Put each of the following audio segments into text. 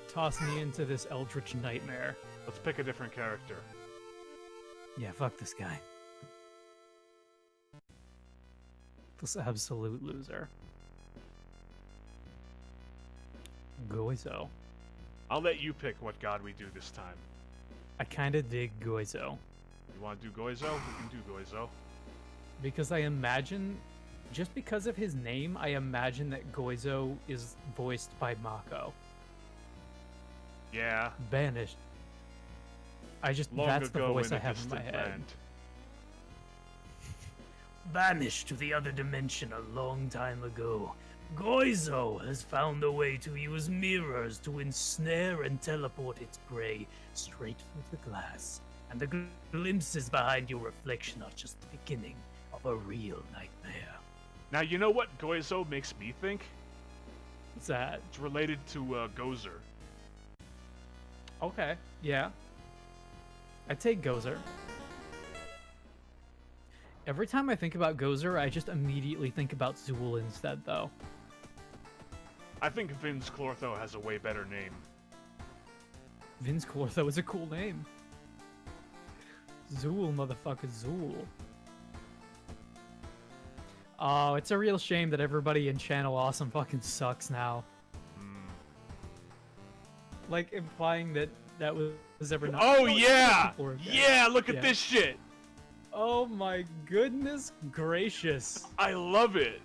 toss me into this eldritch nightmare. Let's pick a different character. Yeah, fuck this guy. This absolute loser. Goizo. I'll let you pick what god we do this time. I kinda dig Goizo. You want to do Goizo? We can do Goizo. Because I imagine, just because of his name, I imagine that Goizo is voiced by Mako. Yeah. Banished. That's the voice I have in my head. Land. Banished to the other dimension a long time ago, Goizo has found a way to use mirrors to ensnare and teleport its prey straight through the glass. And the glimpses behind your reflection are just the beginning of a real nightmare. Now, you know what Goizo makes me think? What's that? It's related to Gozer. Okay, yeah. I'd take Gozer. Every time I think about Gozer, I just immediately think about Zool instead, though. I think Vince Clortho has a way better name. Vince Clortho is a cool name. Zool, motherfucker, Zool. Oh, it's a real shame that everybody in Channel Awesome fucking sucks now. Like, implying that that was ever not... Oh, yeah! Yeah, look at this shit! Oh my goodness gracious. I love it!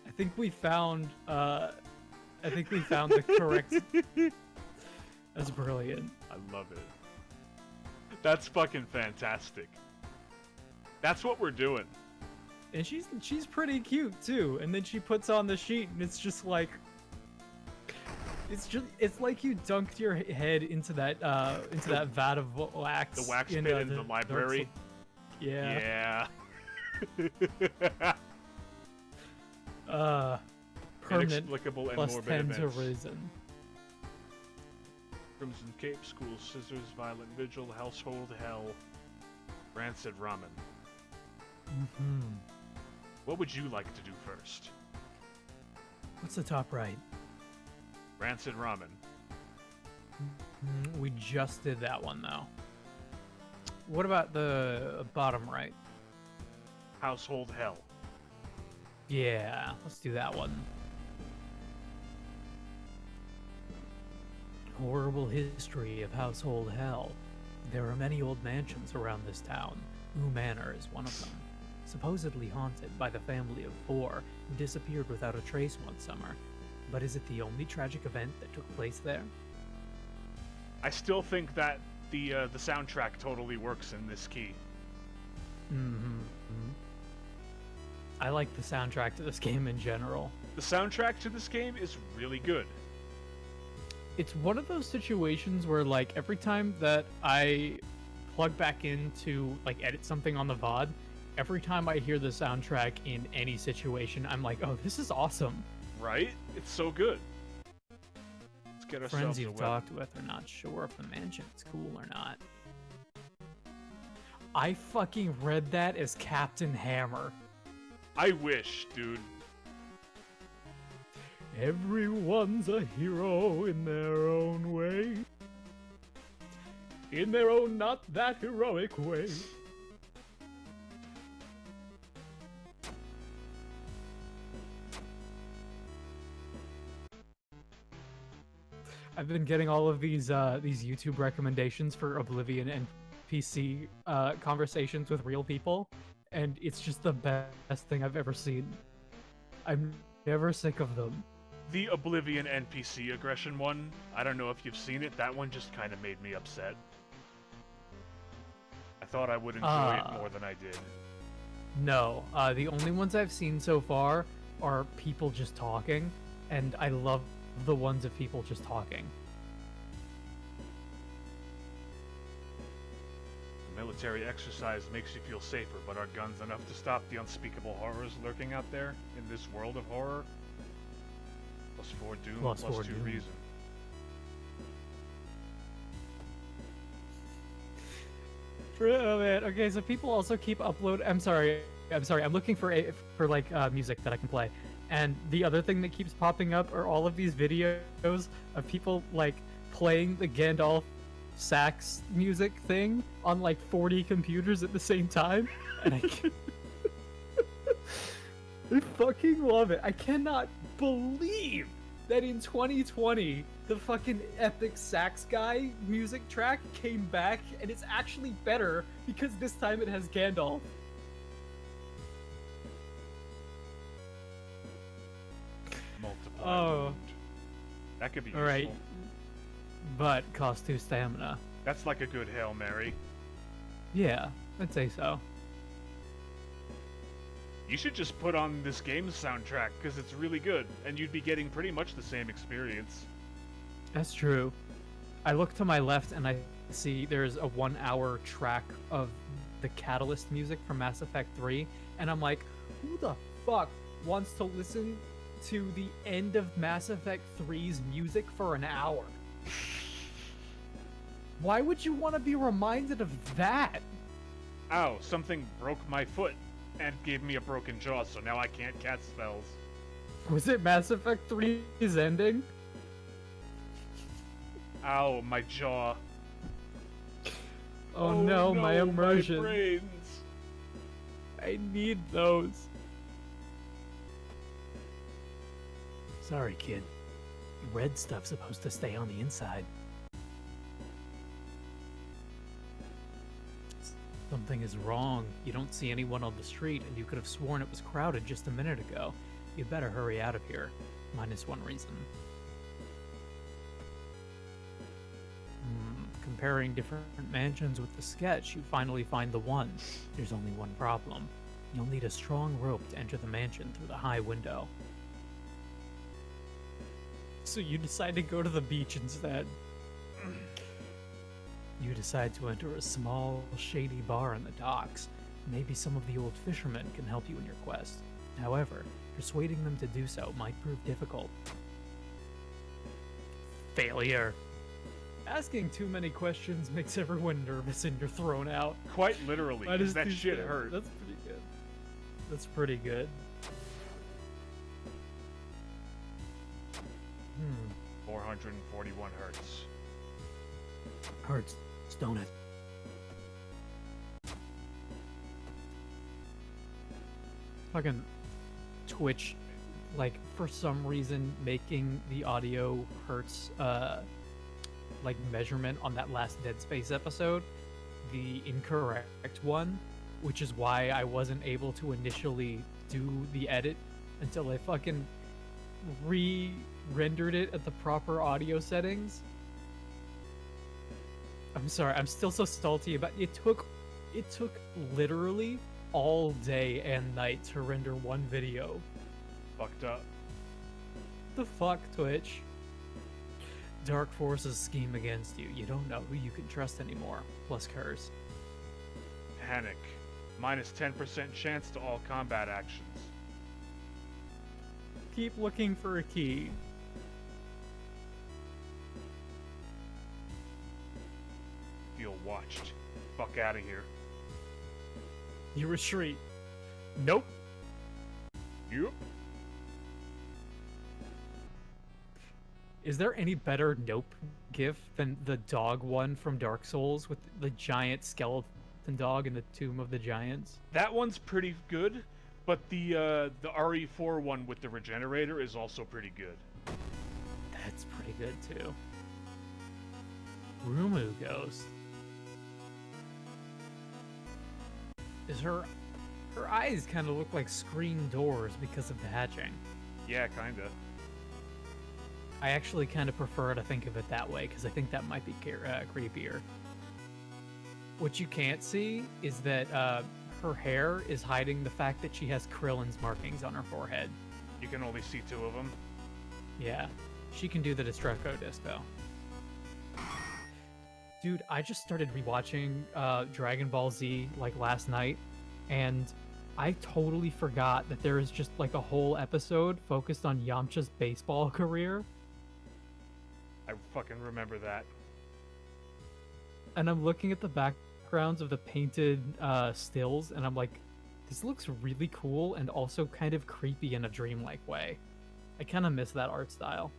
I think we found the correct... That's brilliant. I love it. That's fucking fantastic. That's what we're doing. And she's pretty cute too. And then she puts on the sheet and it's just like... It's like you dunked your head into that vat of wax. The wax pit in the library. Yeah. Yeah. Permanent Inexplicable and plus morbid 10 events. to reason. Crimson Cape, School Scissors, Violent Vigil, Household Hell, Rancid Ramen. Mm-hmm. What would you like to do first? What's the top right? Rancid Ramen. We just did that one, though. What about the bottom right? Household Hell. Yeah, let's do that one. Horrible history of Household Hell. There are many old mansions around this town. Ooh Manor is one of them. Supposedly haunted by the family of 4 who disappeared without a trace one summer. But is it the only tragic event that took place there? I still think that the soundtrack totally works in this key. Mm-hmm. I like the soundtrack to this game in general. The soundtrack to this game is really good. It's one of those situations where, like, every time that I plug back in to, like, edit something on the VOD, every time I hear the soundtrack in any situation, I'm like, oh, this is awesome. Right? It's so good. Let's get ourselves Friends you've a weapon. talked with are not sure if the mansion's cool or not. I fucking read that as Captain Hammer. I wish, dude. Everyone's a hero in their own way. In their own not that heroic way. I've been getting all of these YouTube recommendations for Oblivion NPC conversations with real people, and it's just the best thing I've ever seen. I'm never sick of them. The Oblivion NPC aggression one, I don't know if you've seen it, that one just kind of made me upset. I thought I would enjoy it more than I did. No, the only ones I've seen so far are people just talking, and I love the ones of people just talking. The military exercise makes you feel safer, but are guns enough to stop the unspeakable horrors lurking out there in this world of horror? +4 Doom, +2 Doom. Reason. Oh man, okay, so people also keep upload. I'm sorry. I'm looking for music that I can play. And the other thing that keeps popping up are all of these videos of people like playing the Gandalf sax music thing on like 40 computers at the same time, and I fucking love it. I cannot believe that in 2020 the fucking epic sax guy music track came back, and it's actually better because this time it has Gandalf. Multiply. Oh. That could be All useful. right. But cost 2 stamina. That's like a good Hail Mary. Yeah, I'd say so. You should just put on this game's soundtrack, because it's really good, and you'd be getting pretty much the same experience. That's true. I look to my left and I see there's a 1-hour track of the Catalyst music from Mass Effect 3, and I'm like, who the fuck wants to listen to the end of Mass Effect 3's music for an hour? Why would you want to be reminded of that? Ow, something broke my foot and gave me a broken jaw, so now I can't cast spells. Was it Mass Effect 3's ending? Ow, my jaw. Oh no, my immersion. My brains. I need those. Sorry, kid. Red stuff's supposed to stay on the inside. Something is wrong. You don't see anyone on the street, and you could have sworn it was crowded just a minute ago. You'd better hurry out of here. -1 reason. Comparing different mansions with the sketch, you finally find the one. There's only one problem. You'll need a strong rope to enter the mansion through the high window. So you decide to go to the beach instead. You decide to enter a small, shady bar in the docks. Maybe some of the old fishermen can help you in your quest. However, persuading them to do so might prove difficult. Failure. Asking too many questions makes everyone nervous and you're thrown out. Quite literally, because that shit hurt. That's pretty good. That's pretty good. 441 hertz. Hurts, don't it? Fucking Twitch, like, for some reason making the audio hertz like measurement on that last Dead Space episode the incorrect one, which is why I wasn't able to initially do the edit until I fucking re-rendered it at the proper audio settings. I'm sorry, I'm still so salty about it. It took literally all day and night to render one video. Fucked up. The fuck, Twitch? Dark forces scheme against you. You don't know who you can trust anymore. Plus curse. Panic. -10% chance to all combat actions. Keep looking for a key. Feel watched. Fuck out of here. You retreat. Nope. Yup. Is there any better nope gif than the dog one from Dark Souls with the giant skeleton dog in the Tomb of the Giants? That one's pretty good, but the RE4 one with the regenerator is also pretty good. That's pretty good too. Rumu Ghost. Is her eyes kind of look like screen doors because of the hatching? Yeah, kinda. I actually kind of prefer to think of it that way because I think that might be creepier. What you can't see is that her hair is hiding the fact that she has Krillin's markings on her forehead. You can only see 2 of them. Yeah, she can do the Destructo disc though. Dude, I just started rewatching Dragon Ball Z like last night, and I totally forgot that there is just like a whole episode focused on Yamcha's baseball career. I fucking remember that. And I'm looking at the backgrounds of the painted stills, and I'm like, this looks really cool and also kind of creepy in a dreamlike way. I kind of miss that art style.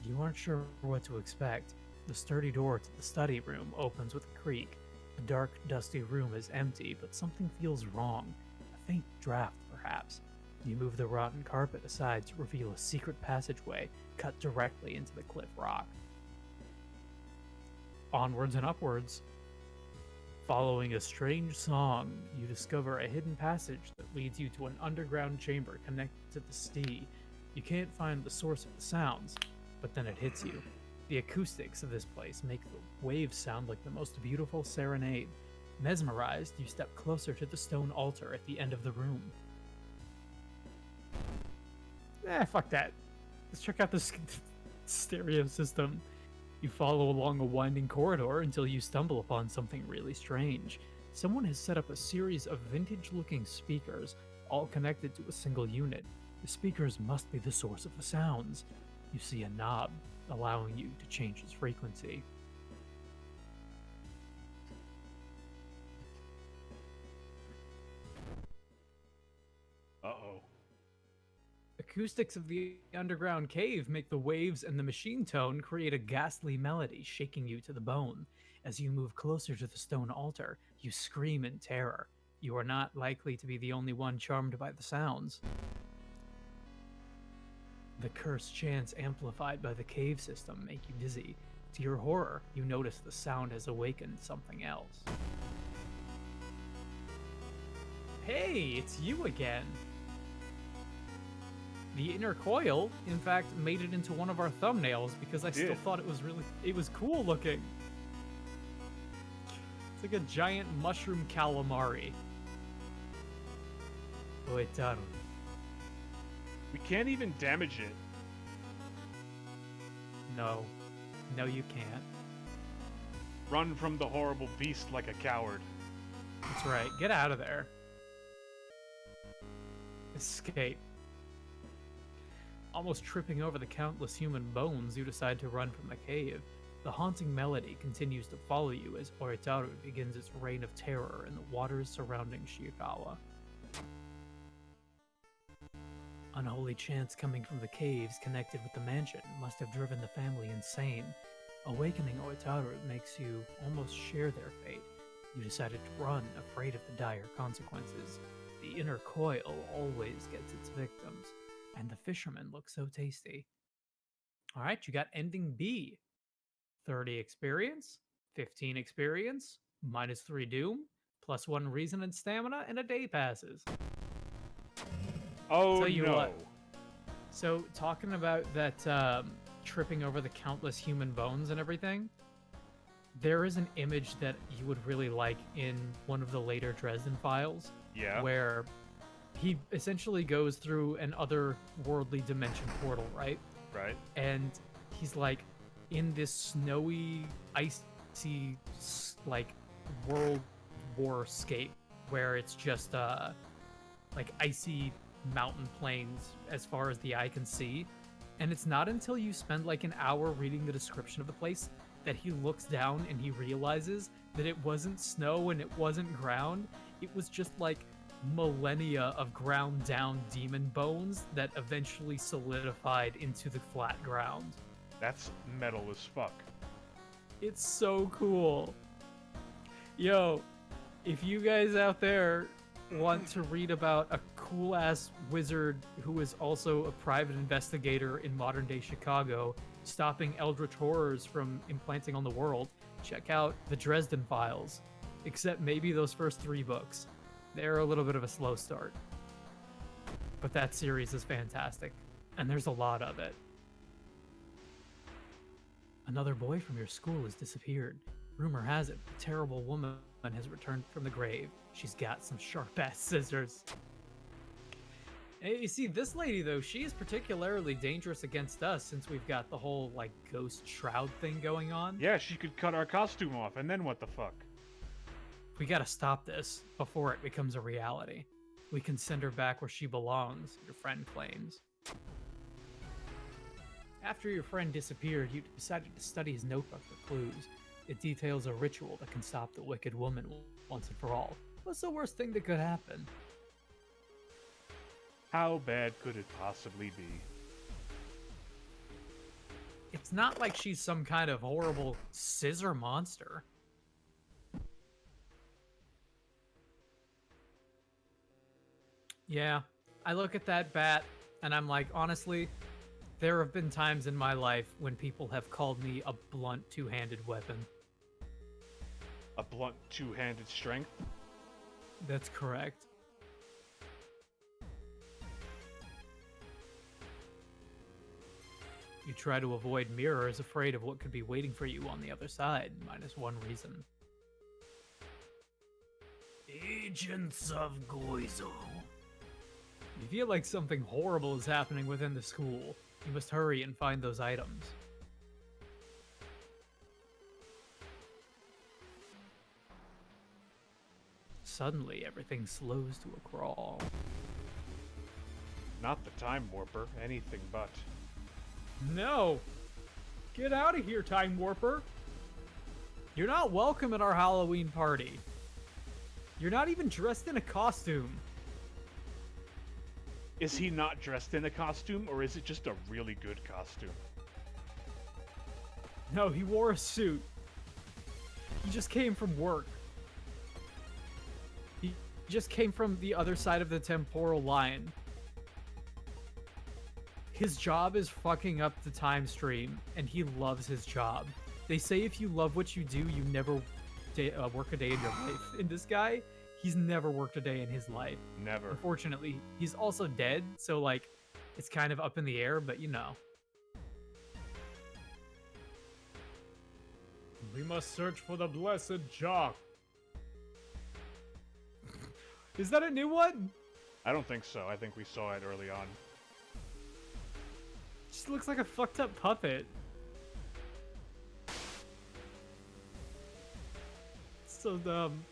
You aren't sure what to expect. The sturdy door to the study room opens with a creak. The dark, dusty room is empty, but something feels wrong. A faint draft, perhaps. You move the rotten carpet aside to reveal a secret passageway cut directly into the cliff rock. Onwards and upwards. Following a strange song, you discover a hidden passage that leads you to an underground chamber connected to the sea. You can't find the source of the sounds, but then it hits you. The acoustics of this place make the waves sound like the most beautiful serenade. Mesmerized, you step closer to the stone altar at the end of the room. Fuck that. Let's check out this stereo system. You follow along a winding corridor until you stumble upon something really strange. Someone has set up a series of vintage-looking speakers, all connected to a single unit. The speakers must be the source of the sounds. You see a knob, allowing you to change its frequency. Uh-oh. Acoustics of the underground cave make the waves and the machine tone create a ghastly melody, shaking you to the bone. As you move closer to the stone altar, you scream in terror. You are not likely to be the only one charmed by the sounds. The cursed chants amplified by the cave system make you dizzy. To your horror, you notice the sound has awakened something else. Hey, it's you again! The inner coil, in fact, made it into one of our thumbnails because I still thought it was cool looking. It's like a giant mushroom calamari. Oetaru. We can't even damage it. No. No, you can't. Run from the horrible beast like a coward. That's right. Get out of there. Escape. Almost tripping over the countless human bones, you decide to run from the cave. The haunting melody continues to follow you as Oetaru begins its reign of terror in the waters surrounding Shiikawa. Unholy chants coming from the caves connected with the mansion must have driven the family insane. Awakening Oetaru makes you almost share their fate. You decided to run, afraid of the dire consequences. The inner coil always gets its victims, and the fishermen look so tasty. Alright, you got ending B. 30 experience, 15 experience, -3 doom, +1 reason and stamina, and a day passes. Oh, Tell you no. what. So, talking about that tripping over the countless human bones and everything, there is an image that you would really like in one of the later Dresden files. Yeah. Where he essentially goes through an otherworldly dimension portal, right? Right. And he's like in this snowy, icy, like world warscape where it's just like icy mountain plains as far as the eye can see. And it's not until you spend like an hour reading the description of the place that he looks down and he realizes that it wasn't snow and it wasn't ground. It was just like millennia of ground down demon bones that eventually solidified into the flat ground. That's metal as fuck. It's so cool. Yo, if you guys out there want to read about a cool ass wizard who is also a private investigator in modern day Chicago, stopping eldritch horrors from implanting on the world, check out the Dresden Files. Except maybe those first 3 books. They're a little bit of a slow start. But that series is fantastic, and there's a lot of it. Another boy from your school has disappeared. Rumor has it, a terrible woman has returned from the grave. She's got some sharp-ass scissors. Hey, you see, this lady, though, she is particularly dangerous against us since we've got the whole, like, ghost shroud thing going on. Yeah, she could cut our costume off, and then what the fuck? We gotta stop this before it becomes a reality. We can send her back where she belongs, your friend claims. After your friend disappeared, you decided to study his notebook for clues. It details a ritual that can stop the wicked woman once and for all. What's the worst thing that could happen? How bad could it possibly be? It's not like she's some kind of horrible scissor monster. Yeah, I look at that bat and I'm like, honestly, there have been times in my life when people have called me a blunt two-handed weapon. A blunt two-handed strength? That's correct. You try to avoid mirrors, afraid of what could be waiting for you on the other side, minus one reason. Agents of Goizo. You feel like something horrible is happening within the school. You must hurry and find those items. Suddenly, everything slows to a crawl. Not the Time Warper, anything but. No! Get out of here, Time Warper! You're not welcome at our Halloween party. You're not even dressed in a costume. Is he not dressed in a costume, or is it just a really good costume? No, he wore a suit. He just came from work. He just came from the other side of the temporal line. His job is fucking up the time stream, and he loves his job. They say if you love what you do, you never work a day in your life. And this guy, he's never worked a day in his life. Never. Unfortunately, he's also dead, so, like, it's kind of up in the air, but you know. We must search for the blessed jock. Is that a new one? I don't think so. I think we saw it early on. Just looks like a fucked up puppet. So dumb.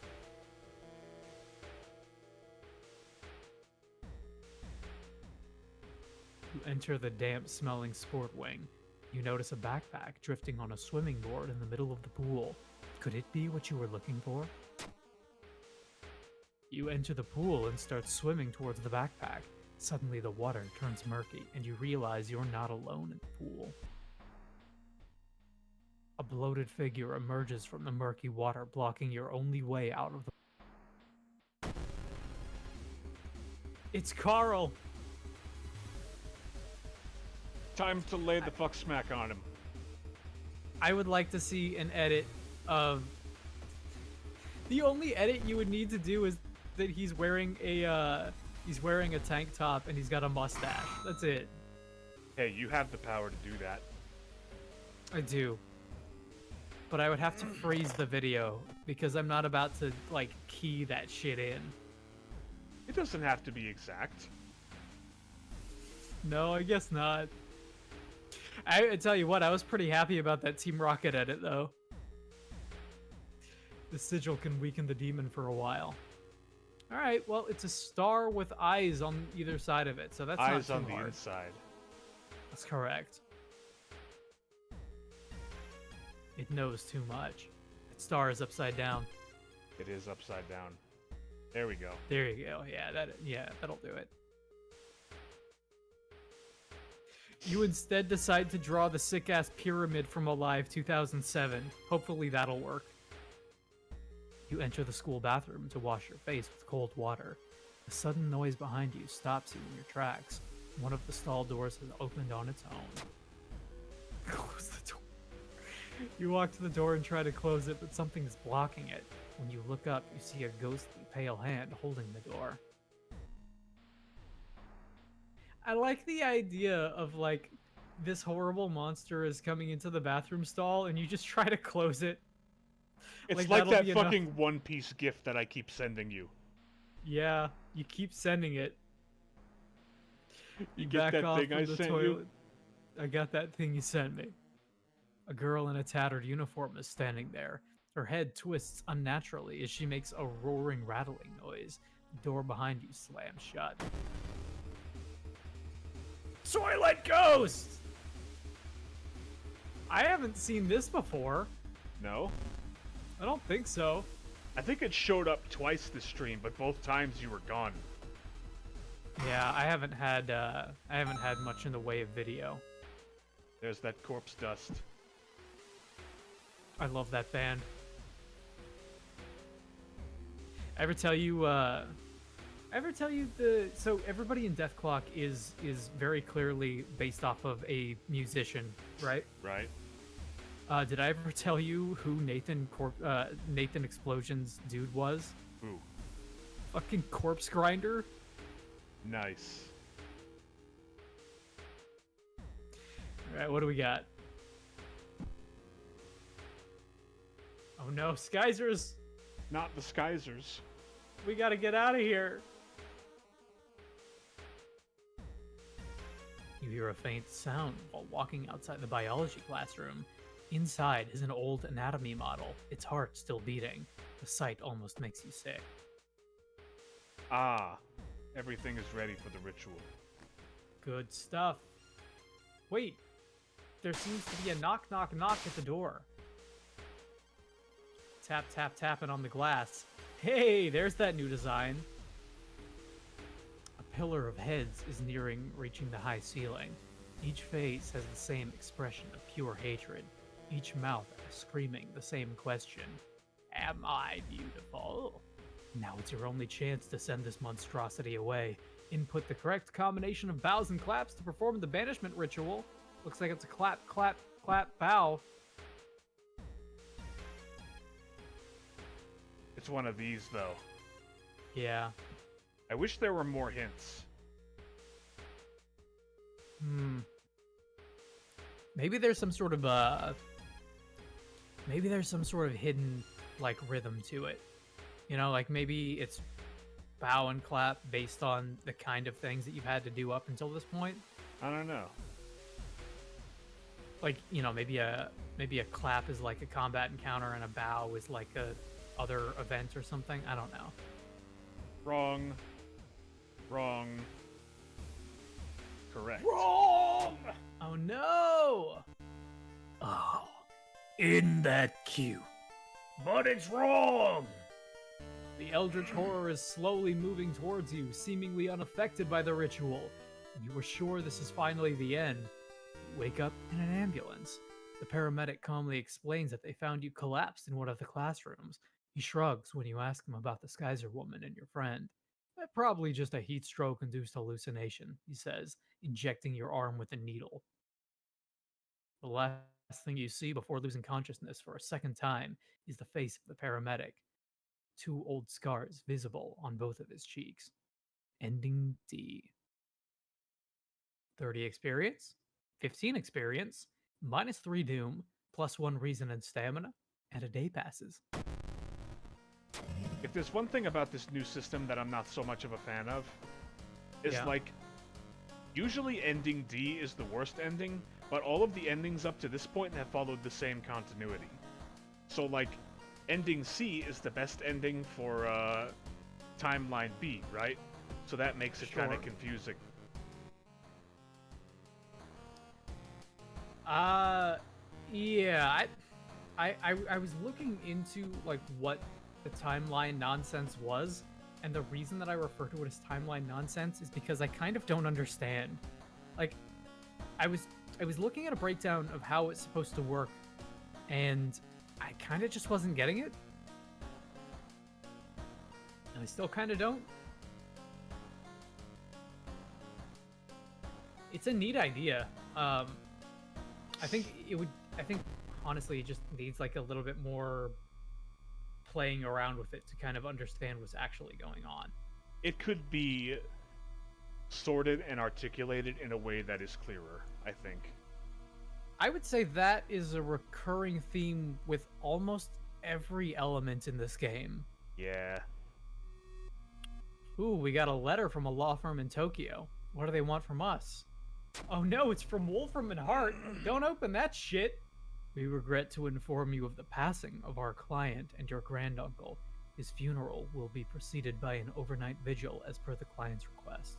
You enter the damp-smelling sport wing. You notice a backpack drifting on a swimming board in the middle of the pool. Could it be what you were looking for? You enter the pool and start swimming towards the backpack. Suddenly the water turns murky, and you realize you're not alone in the pool. A bloated figure emerges from the murky water, blocking your only way out of the... It's Carl! Time to lay the fuck smack on him. I would like to see an edit of... The only edit you would need to do is that he's wearing a tank top and he's got a mustache. That's it. Hey, you have the power to do that. I do. But I would have to freeze the video because I'm not about to, like, key that shit in. It doesn't have to be exact. No, I guess not. I tell you what, I was pretty happy about that Team Rocket edit, though. The sigil can weaken the demon for a while. Alright, well, it's a star with eyes on either side of it, so that's not Eyes too on the hard. inside. That's correct. It knows too much. That star is upside down. It is upside down. There we go. There you go. Yeah, that'll do it. You instead decide to draw the sick-ass pyramid from Alive 2007. Hopefully that'll work. You enter the school bathroom to wash your face with cold water. A sudden noise behind you stops you in your tracks. One of the stall doors has opened on its own. Close the door. You walk to the door and try to close it, but something is blocking it. When you look up, you see a ghostly pale hand holding the door. I like the idea of, like, this horrible monster is coming into the bathroom stall and you just try to close it. It's like that'll that be fucking enough. One Piece gift that I keep sending you. Yeah, you keep sending it. You get back that off thing from I the sent toilet. you? I got that thing you sent me. A girl in a tattered uniform is standing there. Her head twists unnaturally as she makes a roaring, rattling noise. The door behind you slams shut. Toilet Ghost! I haven't seen this before. No? I don't think so. I think it showed up twice this stream, but both times you were gone. Yeah, I haven't had much in the way of video. There's that corpse dust. I love that band. Ever tell you so everybody in Death Clock is very clearly based off of a musician, right? Right. Did I ever tell you who Nathan Explosion's dude was? Who? Fucking Corpse Grinder. Nice. All right, what do we got? Oh no, Skeizers! Not the Skeizers. We gotta get out of here. You hear a faint sound while walking outside the biology classroom. Inside is an old anatomy model, its heart still beating. The sight almost makes you sick. Ah, everything is ready for the ritual. Good stuff. Wait, there seems to be a knock, knock, knock at the door. Tap, tap, tapping on the glass. Hey, there's that new design. A pillar of heads is nearing reaching the high ceiling. Each face has the same expression of pure hatred. Each mouth screaming the same question. Am I beautiful? Now it's your only chance to send this monstrosity away. Input the correct combination of bows and claps to perform the banishment ritual. Looks like it's a clap, clap, clap, bow. It's one of these, though. Yeah. I wish there were more hints. Maybe there's some sort of hidden like rhythm to it. You know, like maybe it's bow and clap based on the kind of things that you've had to do up until this point. I don't know. Like, you know, maybe a clap is like a combat encounter and a bow is like a other event or something. I don't know. Wrong. Wrong. Correct. Wrong! Oh no! Oh, in that queue. But it's wrong! The eldritch horror is slowly moving towards you, seemingly unaffected by the ritual. And you were sure this is finally the end. You wake up in an ambulance. The paramedic calmly explains that they found you collapsed in one of the classrooms. He shrugs when you ask him about the Skysar woman and your friend. Probably just a heat stroke-induced hallucination, he says, injecting your arm with a needle. The last thing you see before losing consciousness for a second time is the face of the paramedic. 2 old scars visible on both of his cheeks. Ending D. 30 experience, 15 experience, -3 doom, +1 reason and stamina, and a day passes. If there's one thing about this new system that I'm not so much of a fan of, is like, usually ending D is the worst ending, but all of the endings up to this point have followed the same continuity. So like, ending C is the best ending for timeline B, right? So that makes it kind of confusing. Yeah, I was looking into like what the timeline nonsense was, and the reason that I refer to it as timeline nonsense is because I kind of don't understand. Like, I was looking at a breakdown of how it's supposed to work, and I kind of just wasn't getting it. And I still kind of don't. It's a neat idea. I think honestly it just needs like a little bit more playing around with it to kind of understand what's actually going on. It could be sorted and articulated in a way that is clearer, I think. I would say that is a recurring theme with almost every element in this game. Yeah. Ooh, we got a letter from a law firm in Tokyo. What do they want from us? Oh no, it's from Wolfram and Hart. Don't open that shit. We regret to inform you of the passing of our client and your granduncle. His funeral will be preceded by an overnight vigil as per the client's request.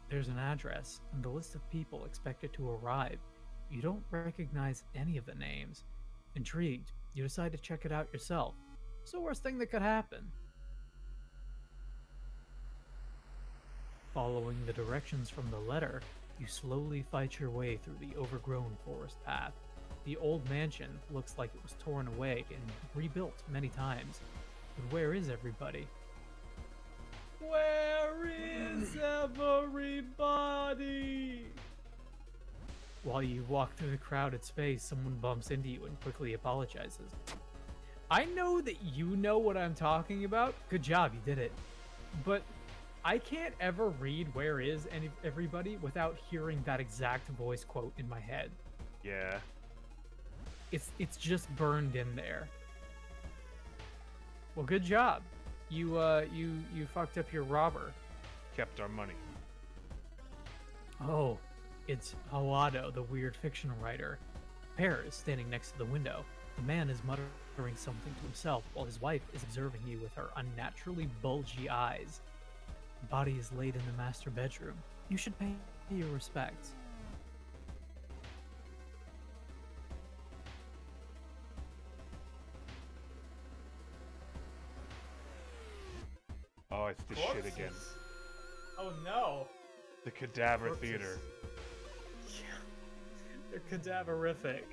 There's an address and a list of people expected to arrive. You don't recognize any of the names. Intrigued, you decide to check it out yourself. It's the worst thing that could happen. Following the directions from the letter, You slowly fight your way through the overgrown forest path. The old mansion looks like it was torn away and rebuilt many times. But where is everybody? Where is everybody? While you walk through the crowded space, someone bumps into you and quickly apologizes. I know that you know what I'm talking about. Good job, you did it. But I can't ever read where is everybody without hearing that exact voice quote in my head. Yeah. It's just burned in there. Well, good job. You fucked up your robber. Kept our money. Oh, it's Hawado, the weird fictional writer. Pear is standing next to the window. The man is muttering something to himself while his wife is observing you with her unnaturally bulgy eyes. The body is laid in the master bedroom. You should pay your respects. Oh, it's this shit again. Oh no. The Cadaver Corpses. Theater. Yeah. They're cadaverific.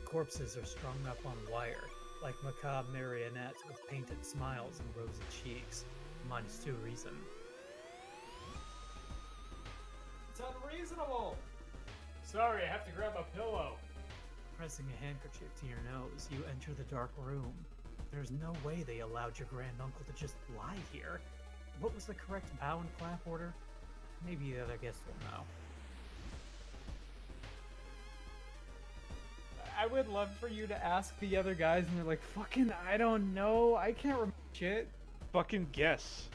Corpses are strung up on wire, like macabre marionettes with painted smiles and rosy cheeks. -2 reason. It's unreasonable! Sorry, I have to grab a pillow. Pressing a handkerchief to your nose, you enter the dark room. There's no way they allowed your granduncle to just lie here. What was the correct bow and clap order? Maybe the other guests will know. I would love for you to ask the other guys, and they're like, fucking, I don't know. I can't remember shit. Fucking guess.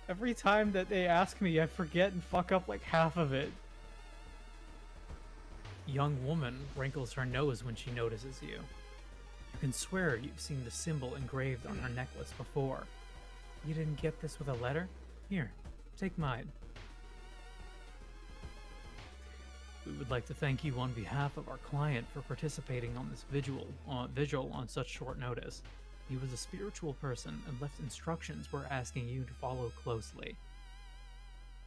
Every time that they ask me, I forget and fuck up like half of it. Young woman wrinkles her nose when she notices you. You can swear you've seen the symbol engraved on her necklace before. You didn't get this with a letter? Here, take mine. We would like to thank you on behalf of our client for participating on this vigil on such short notice. He was a spiritual person and left instructions we're asking you to follow closely.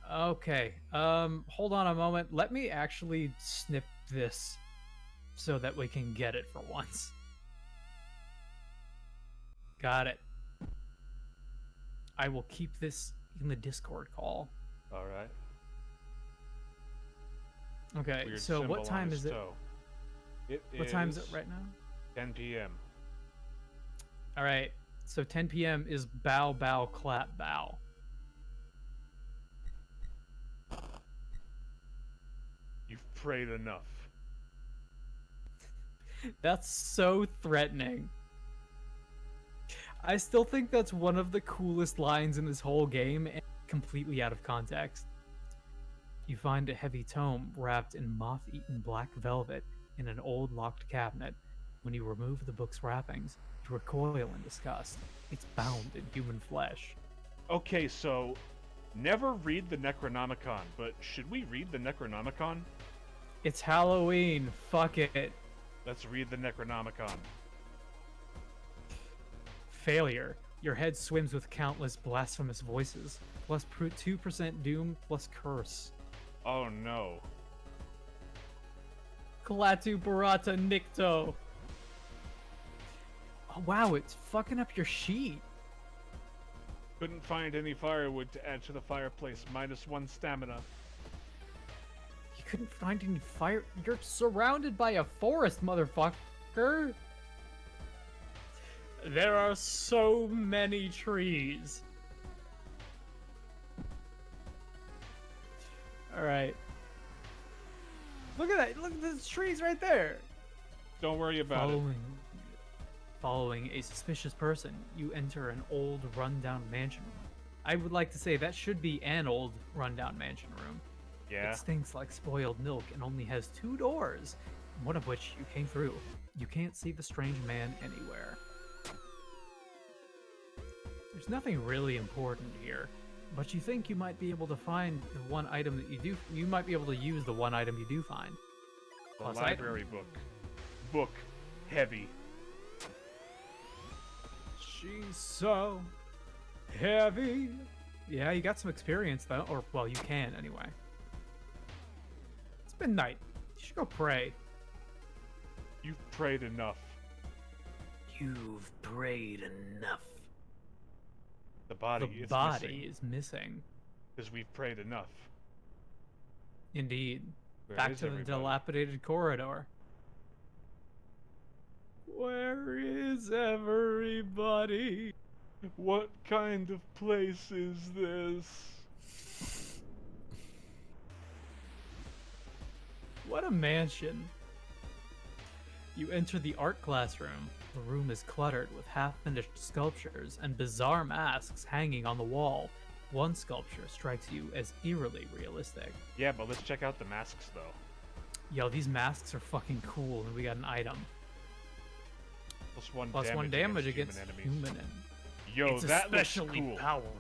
Okay, hold on a moment. Let me actually snip this so that we can get it for once. Got it. I will keep this in the Discord call. Alright. Okay, Weird so what symbol time on is his it? toe. What time is it right now? 10 p.m. All right, so 10 p.m. is bow, bow, clap, bow. You've prayed enough. That's so threatening. I still think that's one of the coolest lines in this whole game, and completely out of context. You find a heavy tome wrapped in moth-eaten black velvet in an old locked cabinet. When you remove the book's wrappings, you recoil in disgust. It's bound in human flesh. Okay, so never read the Necronomicon, but should we read the Necronomicon? It's Halloween. Fuck it. Let's read the Necronomicon. Failure. Your head swims with countless blasphemous voices, plus 2% doom, plus curse. Oh no. Klaatu Barata Nikto. Oh, wow, it's fucking up your sheet. Couldn't find any firewood to add to the fireplace. -1 stamina. You couldn't find any fire? You're surrounded by a forest, motherfucker. There are so many trees. Alright. Look at that. Look at those trees right there. Don't worry about it. Following a suspicious person, you enter an old, rundown mansion room. I would like to say that should be an old, rundown mansion room. Yeah. It stinks like spoiled milk and only has 2 doors, one of which you came through. You can't see the strange man anywhere. There's nothing really important here, but you think you might be able to find the one item that you do. You might be able to use the one item you do find. The Plus library book. Book heavy. She's so heavy. Yeah, you got some experience though, or well, you can anyway. midnight. You should go pray. You've prayed enough. You've prayed enough. The body The is body missing. is missing. Because we've prayed enough. Indeed. Where Back is to the everybody? dilapidated corridor. Where is everybody? What kind of place is this? What a mansion. You enter the art classroom. The room is cluttered with half-finished sculptures and bizarre masks hanging on the wall. One sculpture strikes you as eerily realistic. Yeah, but let's check out the masks, though. Yo, these masks are fucking cool, and we got an item. Plus one damage against human human enemies. enemies. Yo, It's that looks especially cool. powerful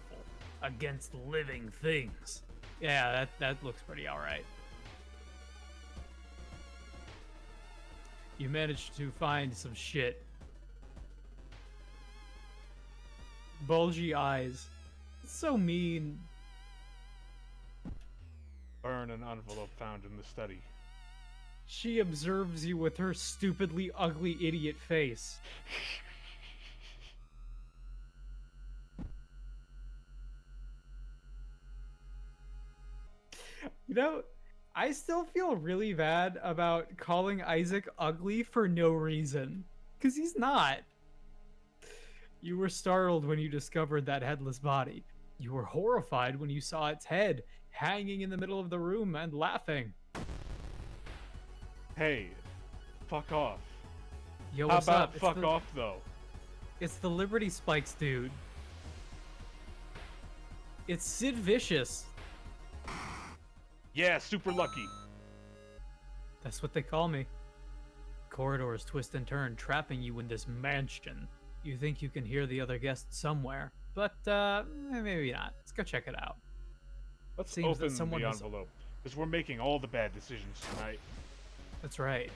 against living things. Yeah, that looks pretty alright. You managed to find some shit. Bulgy eyes. So mean. Burn an envelope found in the study. She observes you with her stupidly ugly idiot face. You know, I still feel really bad about calling Isaac ugly for no reason. Because he's not. You were startled when you discovered that headless body. You were horrified when you saw its head hanging in the middle of the room and laughing. Hey, fuck off. Yo, How what's about up? fuck off, though? It's the Liberty Spikes dude. It's Sid Vicious. Yeah, super lucky. That's what they call me. Corridors twist and turn, trapping you in this mansion. You think you can hear the other guests somewhere, but maybe not. Let's go check it out. Let's Seems that open someone the has- envelope. Because we're making all the bad decisions tonight. That's right.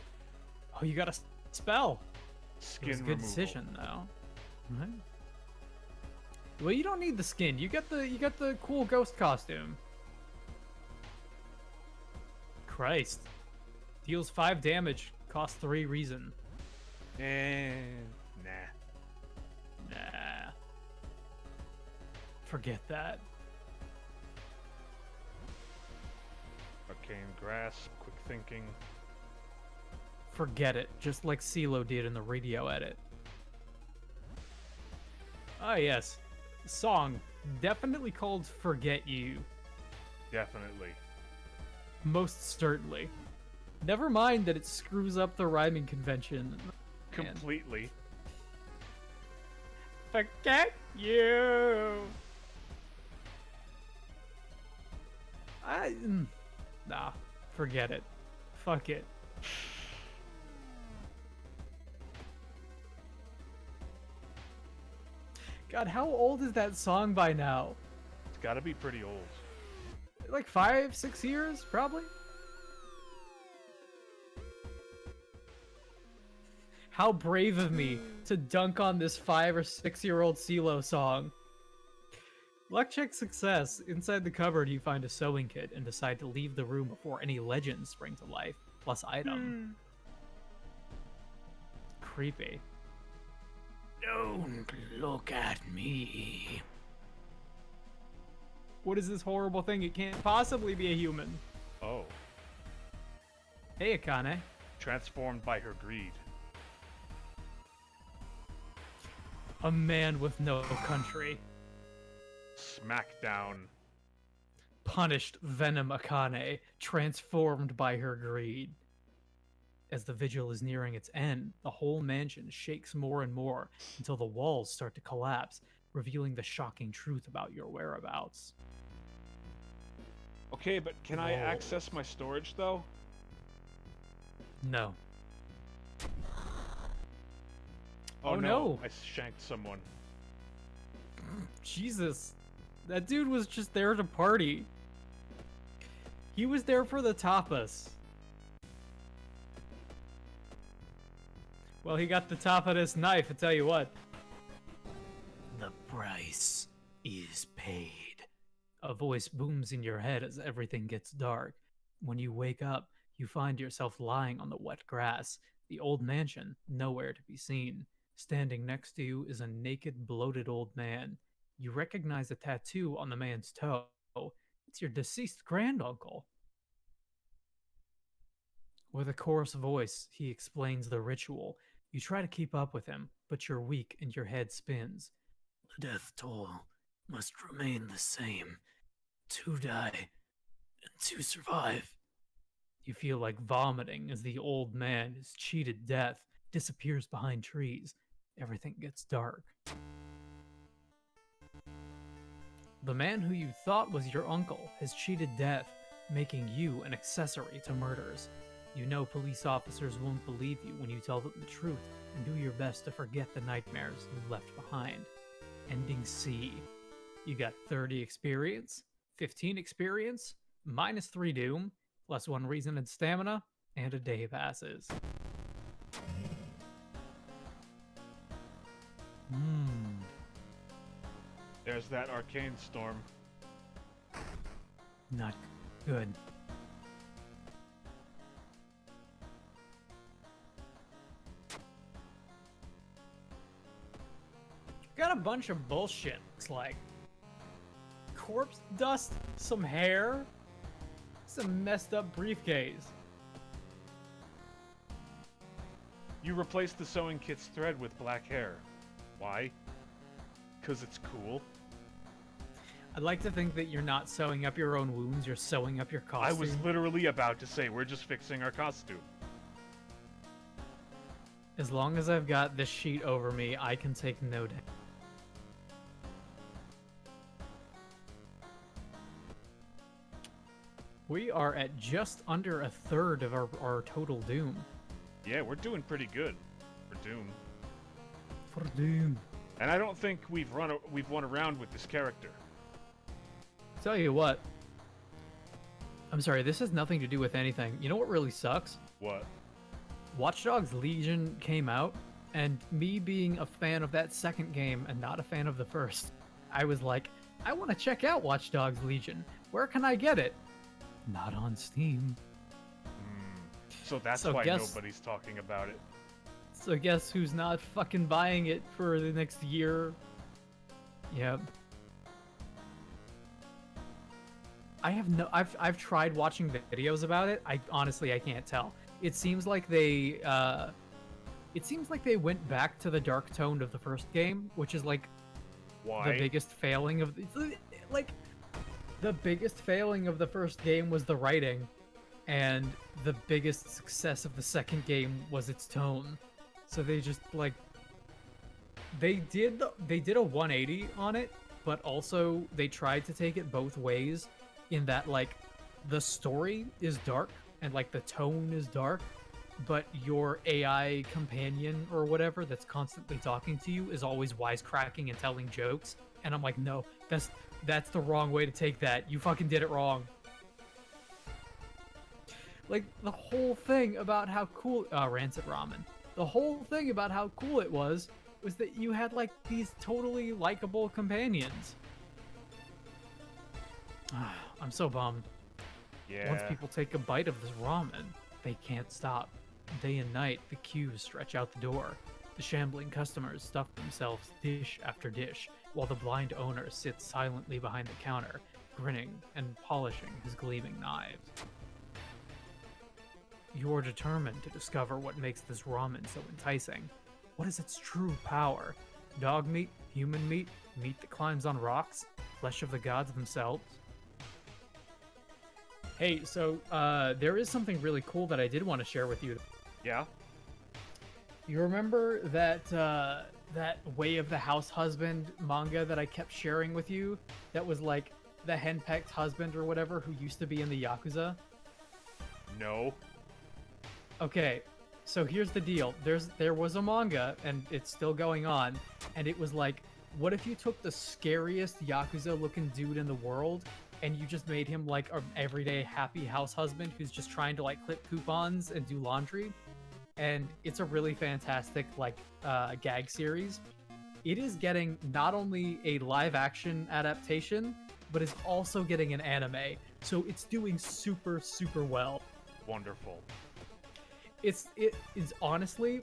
Oh, you got a spell. It Skin was a good removal. decision, though. Right. Well, you don't need the skin. You got the cool ghost costume. Christ. Deals 5 damage. Costs 3 reason. And nah. Nah. Forget that. Arcane grasp, quick thinking. Forget it. Just like CeeLo did in the radio edit. Ah, yes. Song. Definitely called Forget You. Definitely. Most certainly. Never mind that it screws up the rhyming convention. Man. Completely. Forget you. Nah, forget it. Fuck it. God, how old is that song by now? It's gotta be pretty old. Like 5, 6 years, probably? How brave of me to dunk on this 5 or 6-year-old CeeLo song. Luck check success. Inside the cupboard, you find a sewing kit and decide to leave the room before any legends spring to life. Plus item. Creepy. Don't look at me. What is this horrible thing? It can't possibly be a human. Oh. Hey, Akane. Transformed by her greed. A man with no country. Smackdown. Punished Venom Akane, transformed by her greed. As the vigil is nearing its end, the whole mansion shakes more and more until the walls start to collapse, revealing the shocking truth about your whereabouts. Okay, but can I Whoa. access my storage, though? No. Oh, Oh, no. I shanked someone. Jesus. That dude was just there to party. He was there for the tapas. Well, he got the top of this knife, I tell you what. The price is paid. A voice booms in your head as everything gets dark. When you wake up, You find yourself lying on the wet grass, the old mansion nowhere to be seen. Standing next to you is a naked, bloated old man. You recognize a tattoo on the man's toe. It's your deceased granduncle. With a coarse voice, he explains the ritual. You try to keep up with him, but you're weak and your head spins. The death toll must remain the same. 2 die, and 2 survive. You feel like vomiting as the old man, his cheated death, disappears behind trees. Everything gets dark. The man who you thought was your uncle has cheated death, making you an accessory to murders. You know police officers won't believe you when you tell them the truth, and do your best to forget the nightmares you left behind. Ending C. You got 30 experience, 15 experience, -3 doom, +1 reason and stamina, and a day passes. There's that arcane storm. Not good. Got a bunch of bullshit, looks like. Corpse dust, some hair, some messed up briefcase. You replaced the sewing kit's thread with black hair. Why? 'Cause it's cool. I'd like to think that you're not sewing up your own wounds, you're sewing up your costume. I was literally about to say, we're just fixing our costume. As long as I've got this sheet over me, I can take no damage. We are at just under a third of our total doom. Yeah, we're doing pretty good for Doom. For doom. And I don't think we've won around with this character. Tell you what. I'm sorry, this has nothing to do with anything. You know what really sucks? What? Watch Dogs Legion came out, and me being a fan of that second game and not a fan of the first, I was like, I want to check out Watch Dogs Legion. Where can I get it? Not on Steam. So that's why nobody's talking about it. So guess who's not fucking buying it for the next year? Yep. I've tried watching videos about it. I can't tell. It seems like they went back to the dark tone of the first game, which is like Why? the biggest failing of the biggest failing of the first game was the writing, and the biggest success of the second game was its tone. So they just like they did a 180 on it, but also they tried to take it both ways, in that like the story is dark and like the tone is dark, but your AI companion or whatever that's constantly talking to you is always wisecracking and telling jokes. And I'm like, no, that's the wrong way to take that. You fucking did it wrong. Like the whole thing about how cool Rancid Ramen. The whole thing about how cool it was that you had like these totally likable companions. I'm so bummed. Yeah. Once people take a bite of this ramen, they can't stop. Day and night, the queues stretch out the door. The shambling customers stuff themselves dish after dish, while the blind owner sits silently behind the counter, grinning and polishing his gleaming knives. You're determined to discover what makes this ramen so enticing. What is its true power? Dog meat, human meat, meat that climbs on rocks, flesh of the gods themselves? Hey, so there is something really cool that I did want to share with you. Yeah? You remember that that Way of the House Husband manga that I kept sharing with you? That was like the henpecked husband or whatever who used to be in the Yakuza? No. Okay, so here's the deal. There was a manga, and it's still going on, and it was like, what if you took the scariest Yakuza-looking dude in the world, and you just made him like an everyday happy house husband who's just trying to like clip coupons and do laundry? And it's a really fantastic like gag series. It is getting not only a live-action adaptation, but is also getting an anime, so it's doing super, super well. wonderful. It is honestly,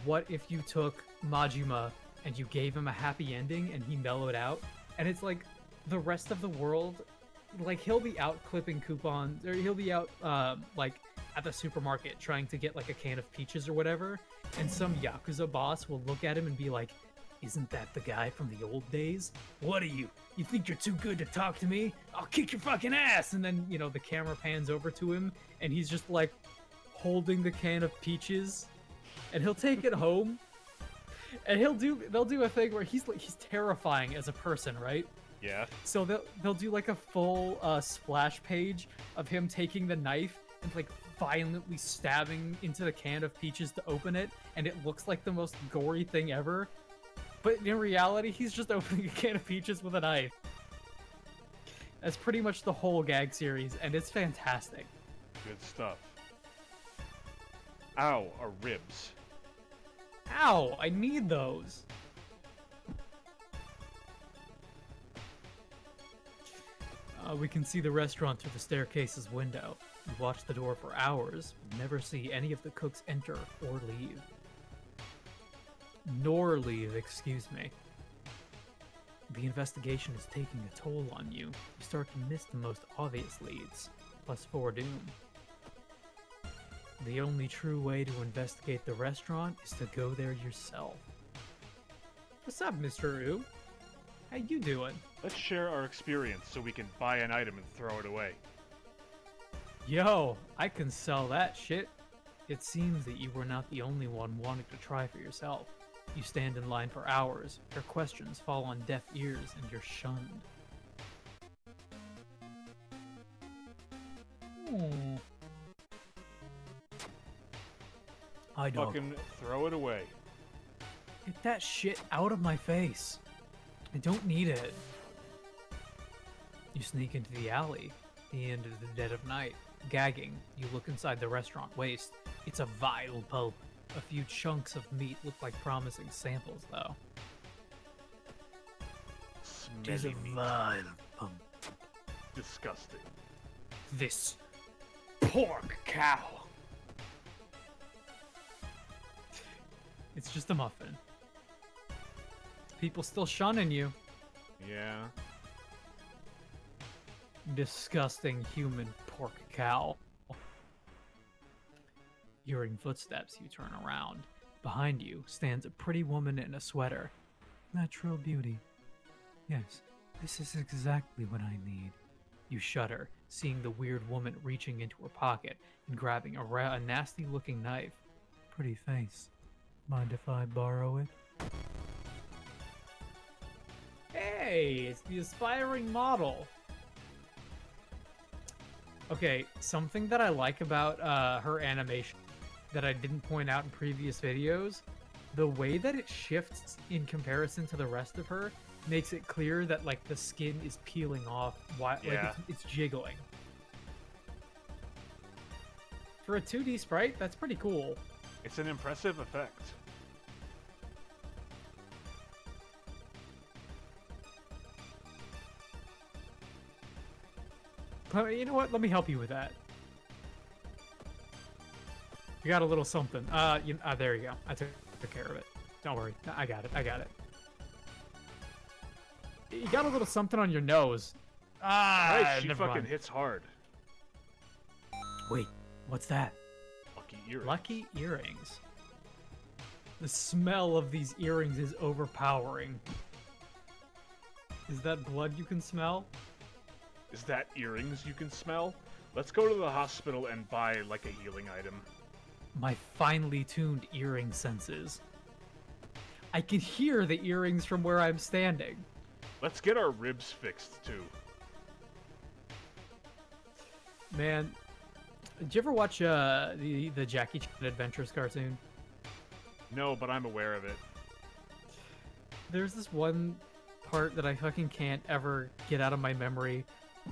what if you took Majima and you gave him a happy ending and he mellowed out, and it's like the rest of the world, like he'll be out clipping coupons, or he'll be out like at the supermarket trying to get like a can of peaches or whatever, and some Yakuza boss will look at him and be like, "Isn't that the guy from the old days? What are you? You think you're too good to talk to me? I'll kick your fucking ass!" And then, you know, the camera pans over to him and he's just like holding the can of peaches, and he'll take it home, and they'll do a thing where he's terrifying as a person, right? Yeah. So they'll do like a full splash page of him taking the knife and like violently stabbing into the can of peaches to open it, and it looks like the most gory thing ever. But in reality, he's just opening a can of peaches with a knife. That's pretty much the whole gag series, and it's fantastic. Good stuff. Ow, our ribs. Ow, I need those. We can see the restaurant through the staircase's window. We watch the door for hours, but never see any of the cooks enter or leave. Nor leave, excuse me. The investigation is taking a toll on you. You start to miss the most obvious leads, plus 4 doom. The only true way to investigate the restaurant is to go there yourself. What's up, Mr. Ooh? How you doing? Let's share our experience so we can buy an item and throw it away. Yo, I can sell that shit. It seems that you were not the only one wanting to try for yourself. You stand in line for hours, your questions fall on deaf ears, and you're shunned. Hi, dog. Fucking throw it away. Get that shit out of my face. I don't need it. You sneak into the alley, the end of the dead of night. Gagging, you look inside the restaurant waste. It's a vile pulp. A few chunks of meat look like promising samples, though. It is a Smelly meat. vile pump. Disgusting. This pork cow. It's just a muffin. People still shunning you. Yeah. Disgusting human pork cow. Hearing footsteps, you turn around. Behind you stands a pretty woman in a sweater. Natural beauty. Yes, this is exactly what I need. You shudder, seeing the weird woman reaching into her pocket and grabbing a nasty-looking knife. Pretty face. Mind if I borrow it? Hey, it's the aspiring model. Okay, something that I like about her animation that I didn't point out in previous videos, the way that it shifts in comparison to the rest of her makes it clear that like the skin is peeling off while Yeah. like it's jiggling. For a 2D sprite, that's pretty cool. It's an impressive effect. You know what? Let me help you with that. You got a little something. There you go. I took care of it. Don't worry. I got it. I got it. You got a little something on your nose. Right, she never fucking mind. hits hard. Wait, what's that? Lucky earrings. Lucky earrings. The smell of these earrings is overpowering. Is that blood you can smell? Is that earrings you can smell? Let's go to the hospital and buy, like, a healing item. My finely tuned earring senses. I can hear the earrings from where I'm standing. Let's get our ribs fixed, too. Man, did you ever watch the Jackie Chan Adventures cartoon? No, but I'm aware of it. There's this one part that I fucking can't ever get out of my memory,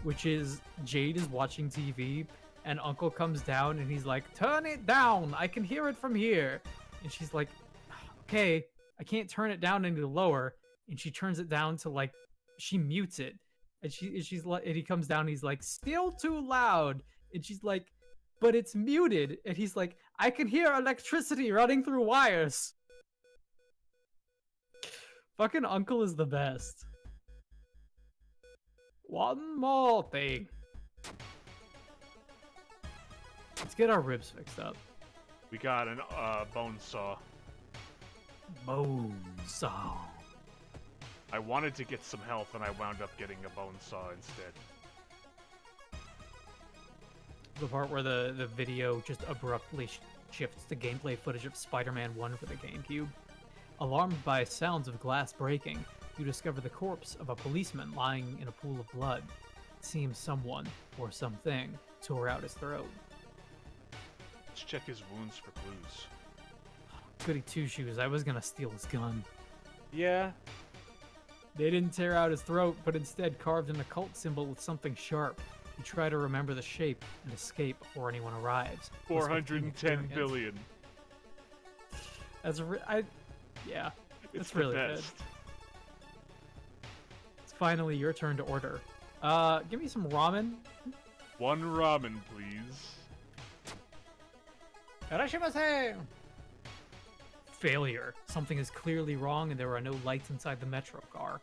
which is Jade is watching TV and Uncle comes down and he's like, "Turn it down, I can hear it from here." And she's like, "Okay, I can't turn it down any lower." And she turns it down to like, she mutes it. And she's like, and he comes down and he's like, "Still too loud." And she's like, but it's muted. And he's like, I can hear electricity running through wires. Fucking uncle is the best. One more thing. Let's get our ribs fixed up. We got an bone saw. Bone saw. I wanted to get some health, and I wound up getting a bone saw instead. The part where the video just abruptly shifts to gameplay footage of Spider-Man 1 for the GameCube. Alarmed by sounds of glass breaking, you discover the corpse of a policeman lying in a pool of blood. It seems someone, or something, tore out his throat. Let's check his wounds for clues. Goody two-shoes, I was gonna steal his gun. Yeah. They didn't tear out his throat, but instead carved an occult symbol with something sharp. You try to remember the shape and escape before anyone arrives. 410 billion. That's yeah, It's really the good. best. It's finally your turn to order. Give me some ramen. One ramen, please. Arashimase! Failure. Something is clearly wrong and there are no lights inside the metro car.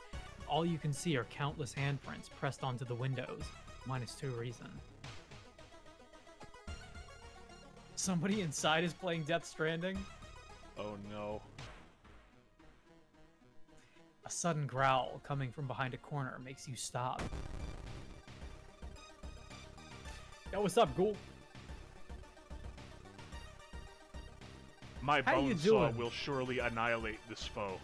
All you can see are countless handprints pressed onto the windows. -2 reason. Somebody inside is playing Death Stranding? Oh no. A sudden growl coming from behind a corner makes you stop. Yo, what's up, ghoul? My How you bone saw doing? will surely annihilate this foe.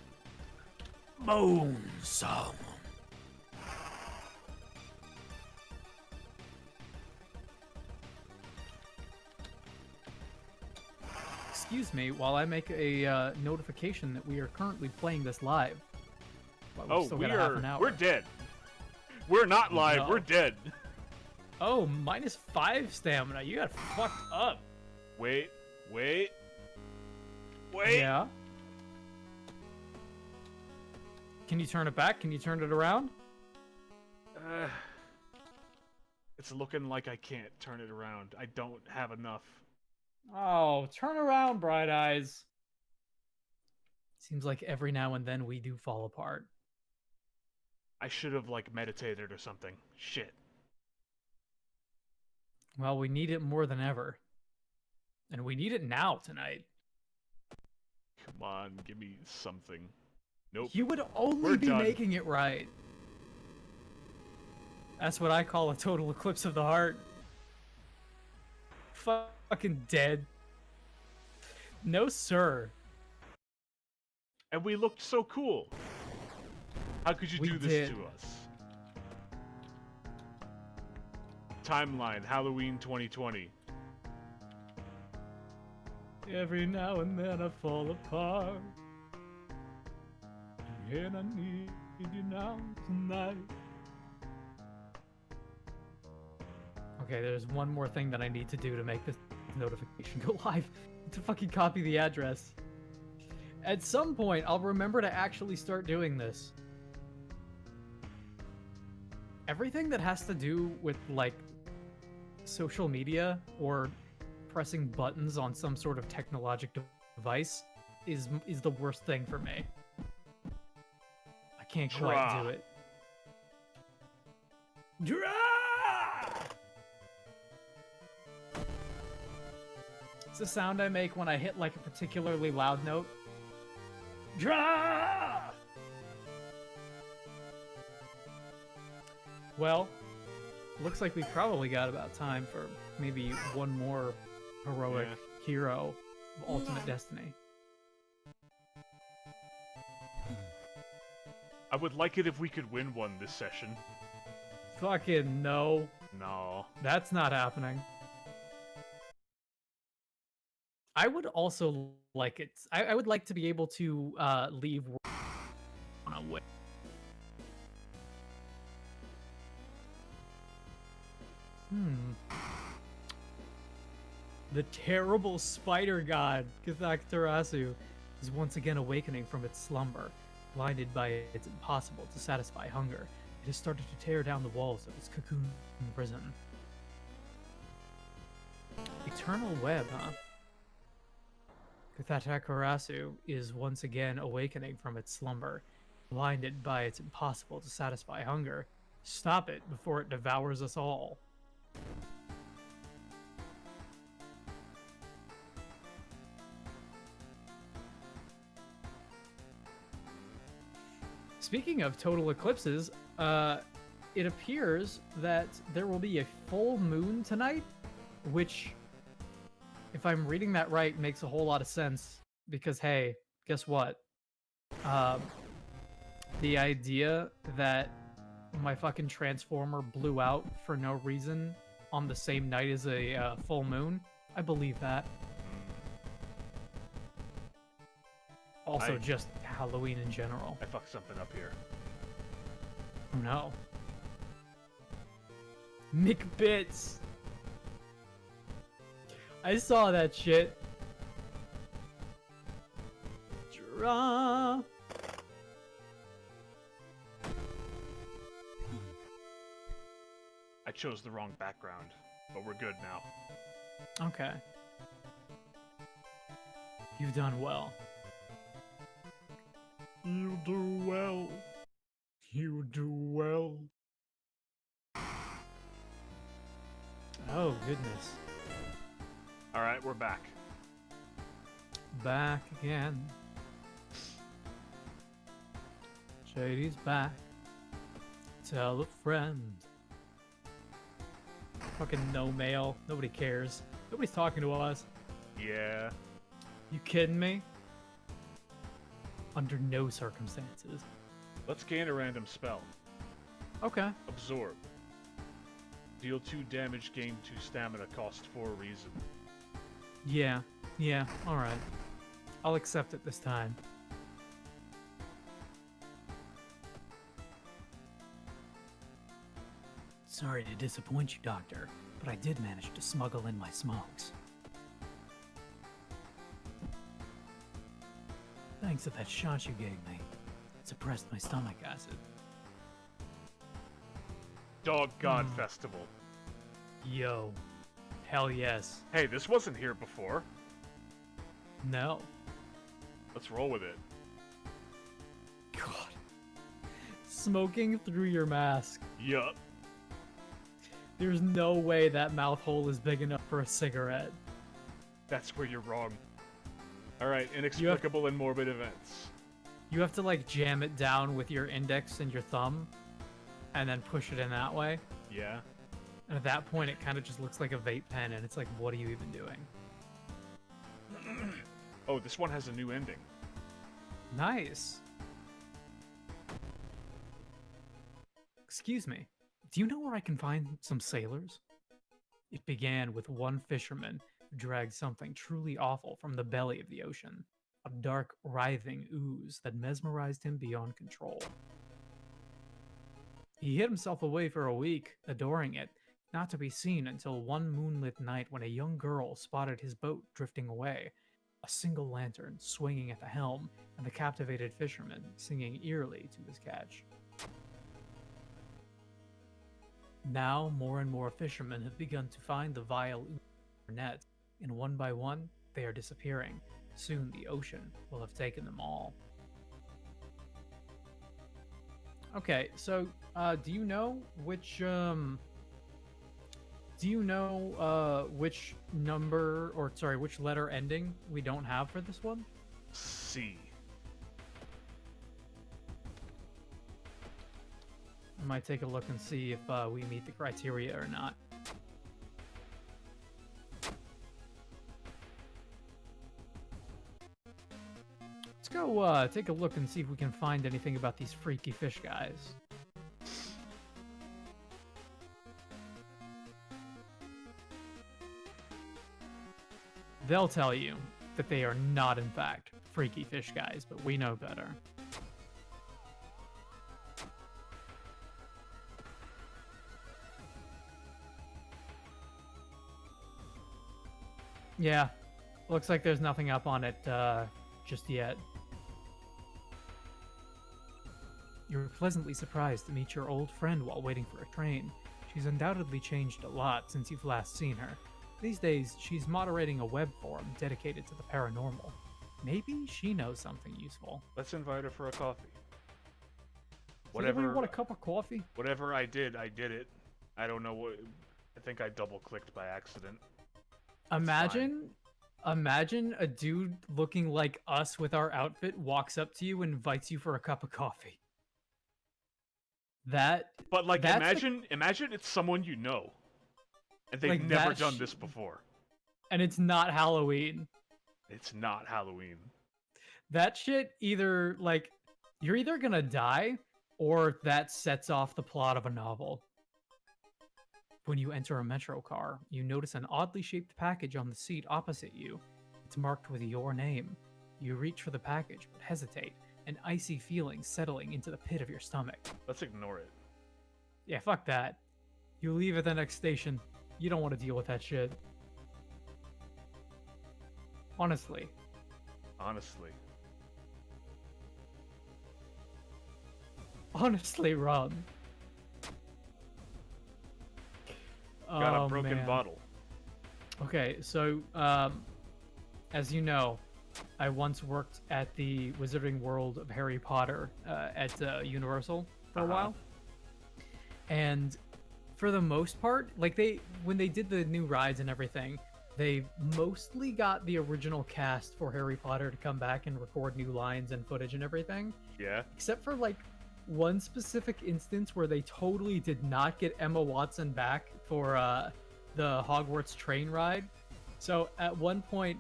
Bone saw. Excuse me while I make a notification that we are currently playing this live. But we've still got a half an hour. We're dead. We're not live, No. we're dead. Oh, -5 stamina. You got fucked up. Wait. Yeah. Can you turn it back? Can you turn it around? It's looking like I can't turn it around. I don't have enough. Oh, turn around, Bright Eyes. Seems like every now and then we do fall apart. I should have, like, meditated or something. Shit. Well, we need it more than ever. And we need it now tonight. Come on, give me something. Nope. You would only We're be done. making it right. That's what I call a total eclipse of the heart. Fucking dead. No, sir. And we looked so cool. How could you We do this did. to us? Timeline, Halloween 2020. Every now and then I fall apart. And I need you now tonight. Okay, there's one more thing that I need to do to make this notification go live. To fucking copy the address. At some point, I'll remember to actually start doing this. Everything that has to do with, like, social media or pressing buttons on some sort of technological device is the worst thing for me. I can't quite Draw. do it. It's the sound I make when I hit like a particularly loud note. Draw! Well, looks like we probably got about time for maybe one more heroic hero of Ultimate Destiny. I would like it if we could win one this session. Fucking no. No. That's not happening. I would also like it. I would like to be able to leave on a way. The terrible spider god, Kathak is once again awakening from its slumber. Blinded by it's impossible to satisfy hunger, it has started to tear down the walls of its cocoon prison. Eternal web, huh? Katatakarasu is once again awakening from its slumber, blinded by its impossible to satisfy hunger. Stop it before it devours us all. Speaking of total eclipses, it appears that there will be a full moon tonight, which, if I'm reading that right, makes a whole lot of sense. Because, hey, guess what? The idea that my fucking transformer blew out for no reason on the same night as a full moon, I believe that. Also, just Halloween in general. I fucked something up here. Oh no. McBits! I saw that shit. Draw. I chose the wrong background, but we're good now. Okay. You've done well. You do well. You do well. Oh, goodness. Alright, we're back. Back again. Shady's back. Tell a friend. Fucking no mail. Nobody cares. Nobody's talking to us. Yeah. You kidding me? Under no circumstances. Let's gain a random spell. Okay. Absorb. Deal 2 damage, gain 2 stamina, cost 4 reason. Yeah, alright. I'll accept it this time. Sorry to disappoint you, Doctor, but I did manage to smuggle in my smokes. Thanks to that shot you gave me, it suppressed my stomach acid. Dog God Festival. Yo. Hell yes. Hey, this wasn't here before. No. Let's roll with it. God. Smoking through your mask. Yup. There's no way that mouth hole is big enough for a cigarette. That's where you're wrong. Alright, inexplicable and morbid events. You have to, like, jam it down with your index and your thumb, and then push it in that way. Yeah. And at that point, it kind of just looks like a vape pen, and it's like, what are you even doing? Oh, this one has a new ending. Nice. Excuse me. Do you know where I can find some sailors? It began with one fisherman who dragged something truly awful from the belly of the ocean. A dark, writhing ooze that mesmerized him beyond control. He hid himself away for a week, adoring it, not to be seen until one moonlit night when a young girl spotted his boat drifting away, a single lantern swinging at the helm, and the captivated fisherman singing eerily to his catch. Now, more and more fishermen have begun to find the vile ooze in their nets, and one by one, they are disappearing. Soon the ocean will have taken them all. Okay, so, do you know which number, or sorry, which letter ending we don't have for this one? C. I might take a look and see if we meet the criteria or not. Let's go take a look and see if we can find anything about these freaky fish guys. They'll tell you that they are not, in fact, freaky fish guys, but we know better. Yeah, looks like there's nothing up on it just yet. You're pleasantly surprised to meet your old friend while waiting for a train. She's undoubtedly changed a lot since you've last seen her. These days, she's moderating a web forum dedicated to the paranormal. Maybe she knows something useful. Let's invite her for a coffee. Whatever. You want a cup of coffee? Whatever I did it. I don't know what. I think I double-clicked by accident. Imagine a dude looking like us with our outfit walks up to you and invites you for a cup of coffee. But like, imagine it's someone you know, and they've like never done this before. And it's not Halloween. It's not Halloween. That shit either, like, you're either gonna die, or that sets off the plot of a novel. When you enter a metro car, you notice an oddly shaped package on the seat opposite you. It's marked with your name. You reach for the package, but hesitate, an icy feeling settling into the pit of your stomach. Let's ignore it. Yeah, fuck that. You leave at the next station. You don't want to deal with that shit. Honestly. Honestly, Rob. Got a broken bottle. Okay, so, as you know, I once worked at the Wizarding World of Harry Potter at Universal for a while. And for the most part, like, when they did the new rides and everything, they mostly got the original cast for Harry Potter to come back and record new lines and footage and everything. Yeah. Except for, like, one specific instance where they totally did not get Emma Watson back for the Hogwarts train ride. So at one point,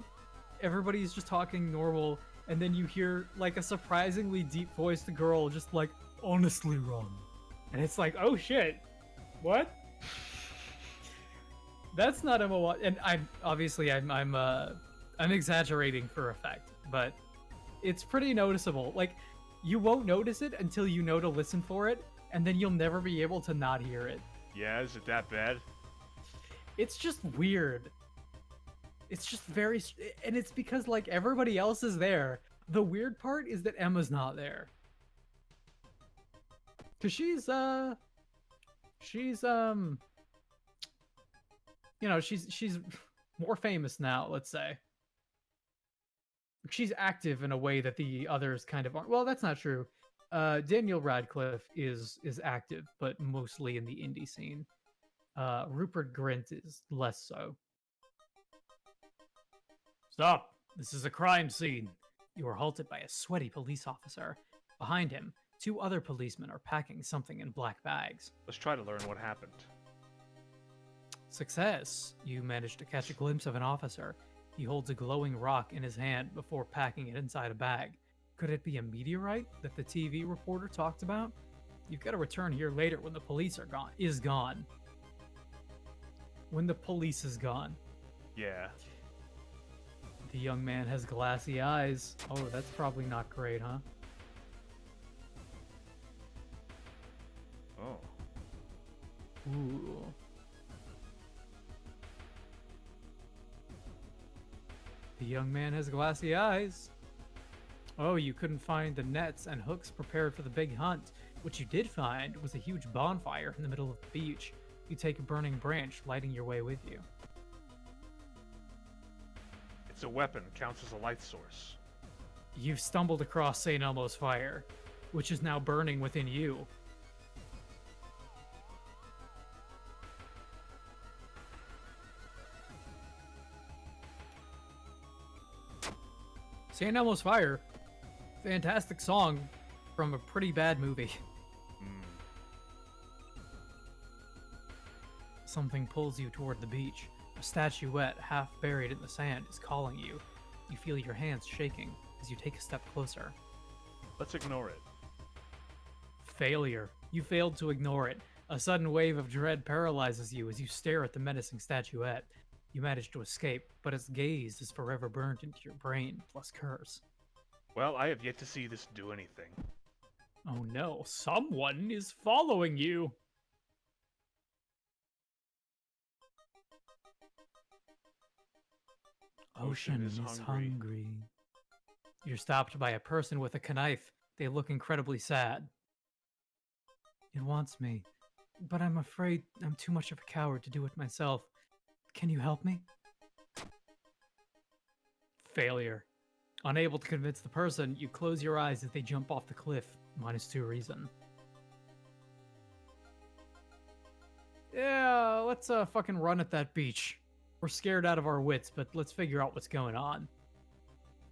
everybody's just talking normal, and then you hear, like, a surprisingly deep-voiced girl just like, honestly, Ron. And it's like, oh shit, what? That's not Emma Watson. And I'm exaggerating for effect, but it's pretty noticeable. Like, you won't notice it until you know to listen for it, and then you'll never be able to not hear it. Yeah, is it that bad? It's just weird. It's just very... And it's because, like, everybody else is there. The weird part is that Emma's not there. Because she's more famous now, let's say. She's active in a way that the others kind of aren't. Well, that's not true. Daniel Radcliffe is active, but mostly in the indie scene. Rupert Grint is less so. Stop! This is a crime scene. You are halted by a sweaty police officer. Behind him, 2 other policemen are packing something in black bags. Let's try to learn what happened. Success! You manage to catch a glimpse of an officer. He holds a glowing rock in his hand before packing it inside a bag. Could it be a meteorite that the TV reporter talked about? You've got to return here later when the police are gone. When the police is gone. Yeah. The young man has glassy eyes. Oh, that's probably not great, huh? Oh. Ooh. The young man has glassy eyes. Oh, you couldn't find the nets and hooks prepared for the big hunt. What you did find was a huge bonfire in the middle of the beach. You take a burning branch, lighting your way with you. It's a weapon, counts as a light source. You've stumbled across St. Elmo's fire, which is now burning within you. St. Elmo's Fire, fantastic song from a pretty bad movie. Something pulls you toward the beach. A statuette, half buried in the sand, is calling you. You feel your hands shaking as you take a step closer. Let's ignore it. Failure. You failed to ignore it. A sudden wave of dread paralyzes you as you stare at the menacing statuette. You manage to escape, but its gaze is forever burned into your brain, plus curse. Well, I have yet to see this do anything. Oh no, someone is following you! Ocean is hungry. You're stopped by a person with a knife. They look incredibly sad. It wants me, but I'm afraid I'm too much of a coward to do it myself. Can you help me? Failure. Unable to convince the person, you close your eyes as they jump off the cliff. -2 reason. Yeah, let's fucking run at that beach. We're scared out of our wits, but let's figure out what's going on.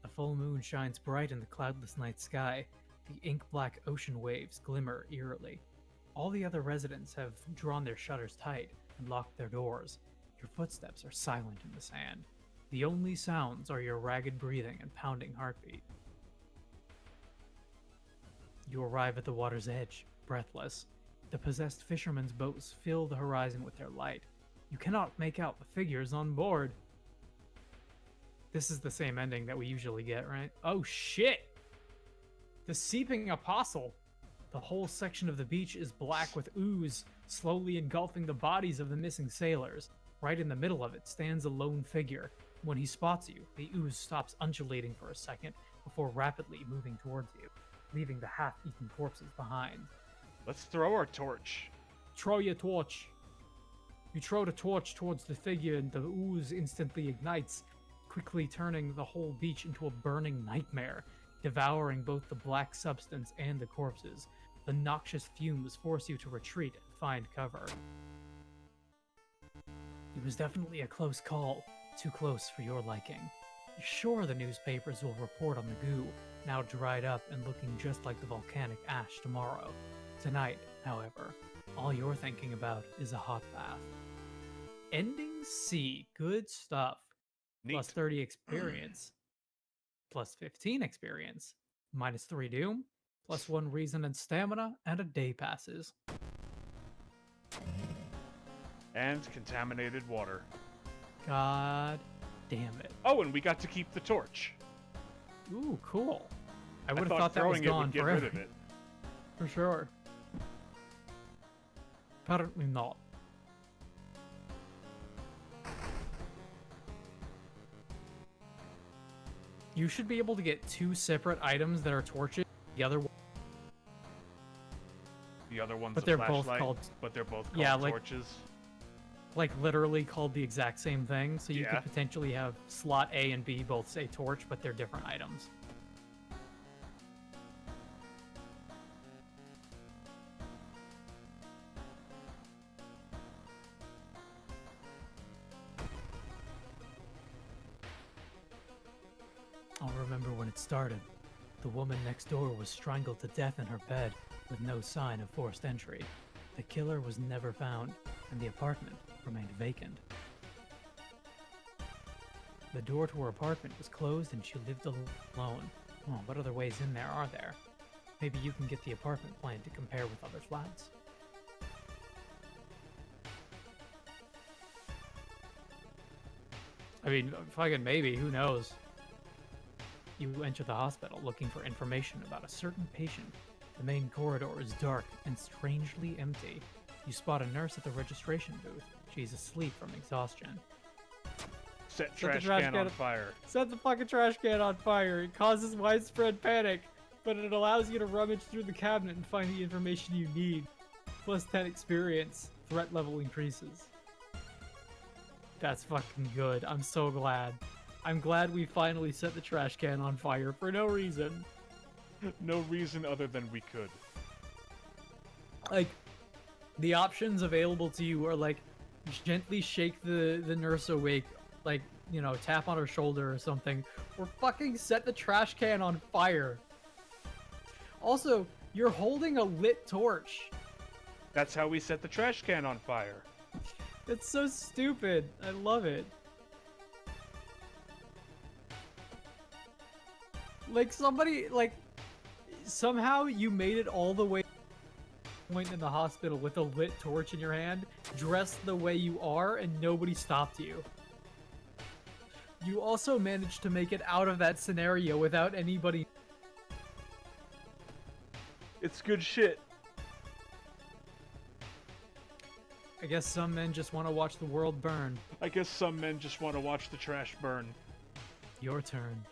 The full moon shines bright in the cloudless night sky. The ink-black ocean waves glimmer eerily. All the other residents have drawn their shutters tight and locked their doors. Your footsteps are silent in the sand. The only sounds are your ragged breathing and pounding heartbeat. You arrive at the water's edge, breathless. The possessed fishermen's boats fill the horizon with their light. You cannot make out the figures on board. This is the same ending that we usually get, right? Oh shit! The Seeping Apostle! The whole section of the beach is black with ooze, slowly engulfing the bodies of the missing sailors. Right in the middle of it stands a lone figure. When he spots you, the ooze stops undulating for a second before rapidly moving towards you, leaving the half-eaten corpses behind. Let's throw our torch. Throw your torch. You throw the torch towards the figure and the ooze instantly ignites, quickly turning the whole beach into a burning nightmare, devouring both the black substance and the corpses. The noxious fumes force you to retreat and find cover. It was definitely a close call, too close for your liking. Sure, the newspapers will report on the goo, now dried up and looking just like the volcanic ash tomorrow. Tonight, however, all you're thinking about is a hot bath. Ending C, good stuff. Neat. Plus 30 experience. Plus 15 experience. -3 doom. Plus 1 reason and stamina, and a day passes. And contaminated water. God damn it. Oh, and we got to keep the torch. Ooh, cool. I would have thought thought that was throwing it gone would get forever. rid of it. For sure. Apparently not. You should be able to get 2 separate items that are torches. The other one. The other one's But a they're both flashlight, called- but they're both called Yeah, like- torches. Like literally called the exact same thing. So you Yeah. could potentially have slot A and B both say torch, but they're different items. I'll remember when it started. The woman next door was strangled to death in her bed with no sign of forced entry. The killer was never found, and the apartment remained vacant. The door to her apartment was closed and she lived alone. Oh, what other ways in there are there? Maybe you can get the apartment plan to compare with other flats. I mean, fucking maybe, who knows? You enter the hospital looking for information about a certain patient. The main corridor is dark and strangely empty. You spot a nurse at the registration booth. She's asleep from exhaustion. Set the trash trash can can on up. fire. Set the fucking trash can on fire. It causes widespread panic, but it allows you to rummage through the cabinet and find the information you need. Plus 10 experience. Threat level increases. That's fucking good. I'm so glad. I'm glad we finally set the trash can on fire for no reason. No reason other than we could. Like, the options available to you are like, gently shake the nurse awake, like, you know, tap on her shoulder or something, or fucking set the trash can on fire. Also, you're holding a lit torch. That's how we set the trash can on fire. It's so stupid. I love it. Like, somebody, like, somehow you made it all the way point in the hospital with a lit torch in your hand, dressed the way you are, and nobody stopped you. You also managed to make it out of that scenario without anybody. It's good shit. I guess some men just want to watch the world burn. I guess some men just want to watch the trash burn. Your turn.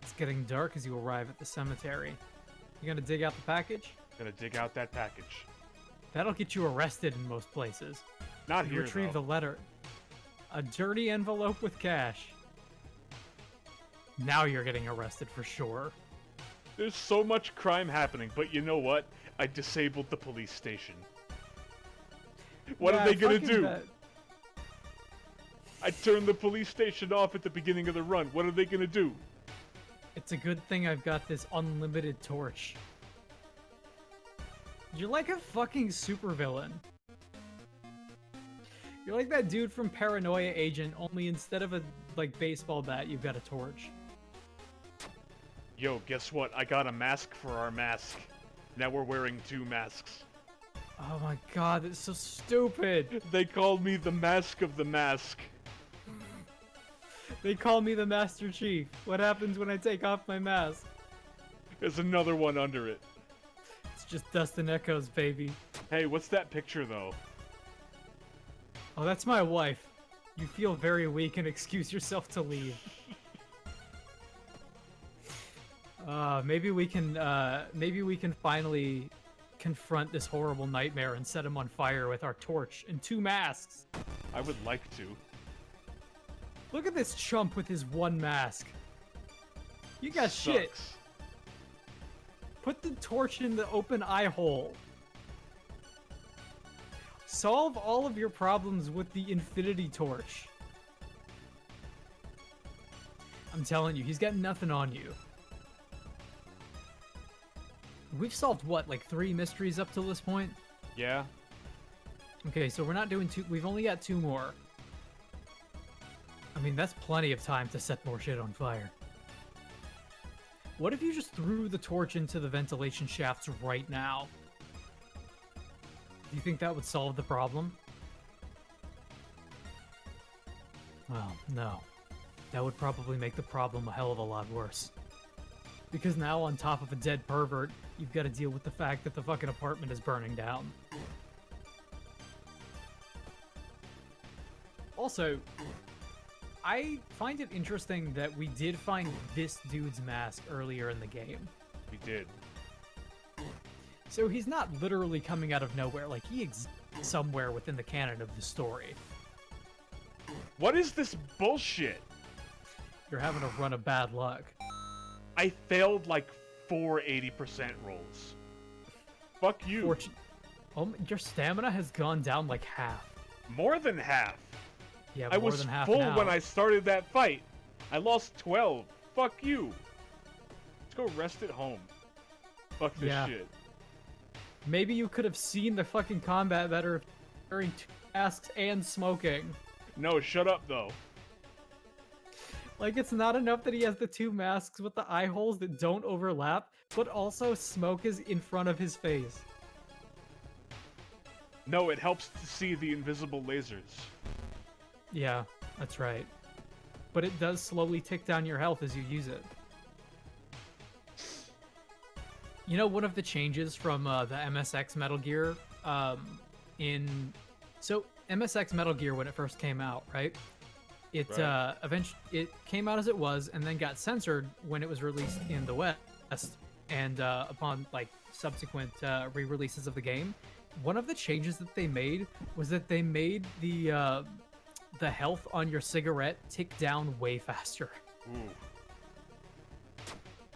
It's getting dark as you arrive at the cemetery. You gonna dig out the package? Gonna dig out that package. That'll get you arrested in most places. Not You here, retrieve though. the letter. A dirty envelope with cash. Now you're getting arrested for sure. There's so much crime happening, but you know what? I disabled the police station. What Yeah, are they gonna fucking do? that- I turned the police station off at the beginning of the run. What are they gonna do? It's a good thing I've got this unlimited torch. You're like a fucking supervillain. You're like that dude from Paranoia Agent, only instead of a like baseball bat, you've got a torch. Yo, guess what? I got a mask for our mask. Now we're wearing 2 masks. Oh my god, that's so stupid. They called me the Mask of the Mask. They call me the Master Chief. What happens when I take off my mask? There's another one under it. It's just dust and echoes, baby. Hey, what's that picture, though? Oh, that's my wife. You feel very weak and excuse yourself to leave. Maybe we can finally confront this horrible nightmare and set him on fire with our torch and 2 masks. I would like to. Look at this chump with his 1 mask. You got shit. Sucks. Put the torch in the open eye hole. Solve all of your problems with the infinity torch. I'm telling you, he's got nothing on you. We've solved what, like 3 mysteries up till this point? Yeah? Okay, so we're not doing 2. We've only got 2 more. I mean, that's plenty of time to set more shit on fire. What if you just threw the torch into the ventilation shafts right now? Do you think that would solve the problem? Well, no. That would probably make the problem a hell of a lot worse. Because now, on top of a dead pervert, you've got to deal with the fact that the fucking apartment is burning down. Also, I find it interesting that we did find this dude's mask earlier in the game. We did. So he's not literally coming out of nowhere, like he exists somewhere within the canon of the story. What is this bullshit? You're having a run of bad luck. I failed like 4 80% rolls. Fuck you. Your stamina has gone down like half. More than half. Yeah, I more was than half full now. when I started that fight. I lost 12. Fuck you. Let's go rest at home. Fuck this shit. Maybe you could have seen the fucking combat better if wearing 2 masks and smoking. No, shut up though. Like, it's not enough that he has the 2 masks with the eye holes that don't overlap, but also smoke is in front of his face. No, it helps to see the invisible lasers. Yeah, that's right. But it does slowly tick down your health as you use it. You know, one of the changes from the MSX Metal Gear, So, MSX Metal Gear, when it first came out, right? It eventually it came out as it was, and then got censored when it was released in the West, and upon like subsequent re-releases of the game. One of the changes that they made was that they made the health on your cigarette tick down way faster. Ooh.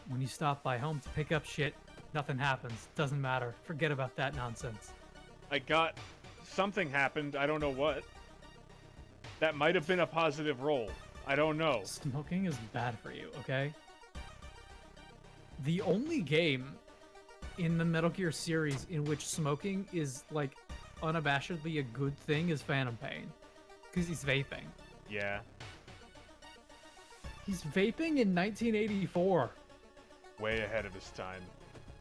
When you stop by home to pick up shit, nothing happens. Doesn't matter. Forget about that nonsense. Something happened. I don't know what. That might have been a positive roll. I don't know. Smoking is bad for you, okay? The only game in the Metal Gear series in which smoking is, like, unabashedly a good thing is Phantom Pain. Because he's vaping. Yeah. He's vaping in 1984. Way ahead of his time.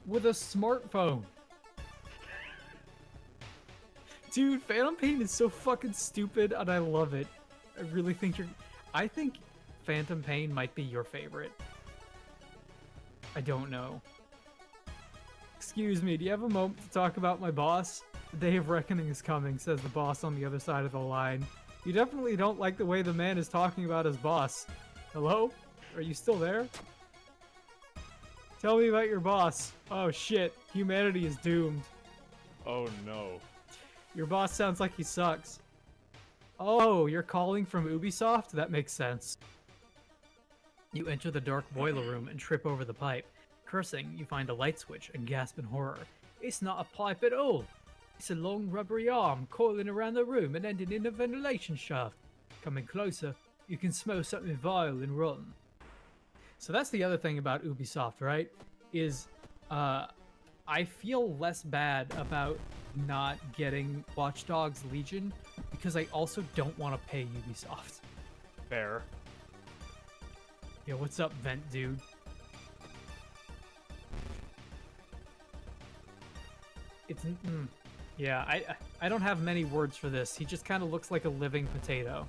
With a smartphone. Dude, Phantom Pain is so fucking stupid, and I love it. I really think I think Phantom Pain might be your favorite. I don't know. Excuse me, do you have a moment to talk about my boss? The day of reckoning is coming, says the boss on the other side of the line. You definitely don't like the way the man is talking about his boss. Hello? Are you still there? Tell me about your boss. Oh shit, humanity is doomed. Oh no. Your boss sounds like he sucks. Oh, you're calling from Ubisoft? That makes sense. You enter the dark boiler room and trip over the pipe. Cursing, you find a light switch and gasp in horror. It's not a pipe at all. It's a long rubbery arm coiling around the room and ending in a ventilation shaft. Coming closer, you can smell something vile and rotten. So that's the other thing about Ubisoft, right? Is I feel less bad about not getting Watch Dogs Legion because I also don't want to pay Ubisoft. Fair. Yo, what's up, Vent Dude? It's yeah, I don't have many words for this. He just kind of looks like a living potato.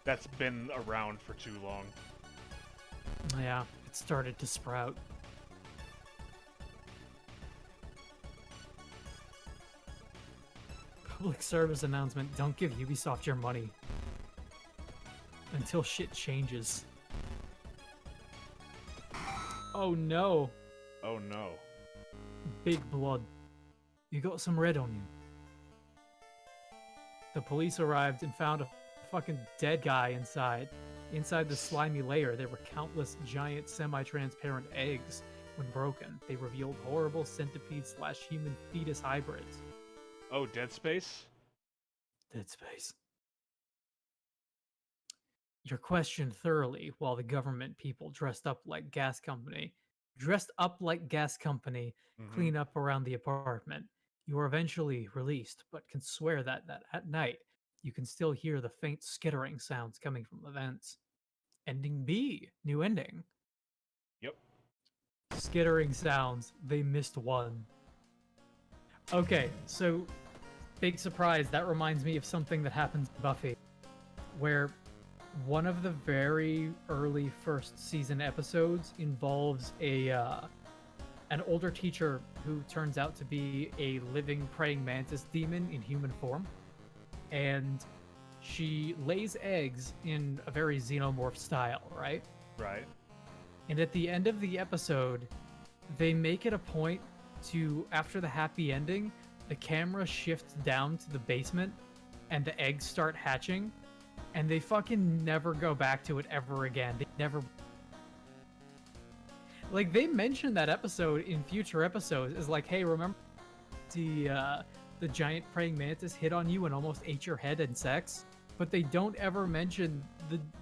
That's been around for too long. Yeah, it started to sprout. Public service announcement, don't give Ubisoft your money. Until shit changes. Oh no. Oh no. Big blood. You got some red on you. The police arrived and found a fucking dead guy inside. Inside the slimy layer, there were countless giant semi-transparent eggs. When broken, they revealed horrible centipede/human fetus hybrids. Oh, Dead Space? Dead Space. You're questioned thoroughly while the government people dressed up like gas company clean up around the apartment. You are eventually released, but can swear that at night you can still hear the faint skittering sounds coming from the vents. Ending B, new ending. Yep. Skittering sounds, they missed one. Okay, so big surprise, that reminds me of something that happens in Buffy, where one of the very early first season episodes involves an older teacher who turns out to be a living praying mantis demon in human form. And she lays eggs in a very xenomorph style, right? Right. And at the end of the episode, they make it a point to, after the happy ending, the camera shifts down to the basement and the eggs start hatching, and they fucking never go back to it ever again. They never... Like, they mention that episode in future episodes as like, hey, remember the giant praying mantis hit on you and almost ate your head in sex? But they don't ever mention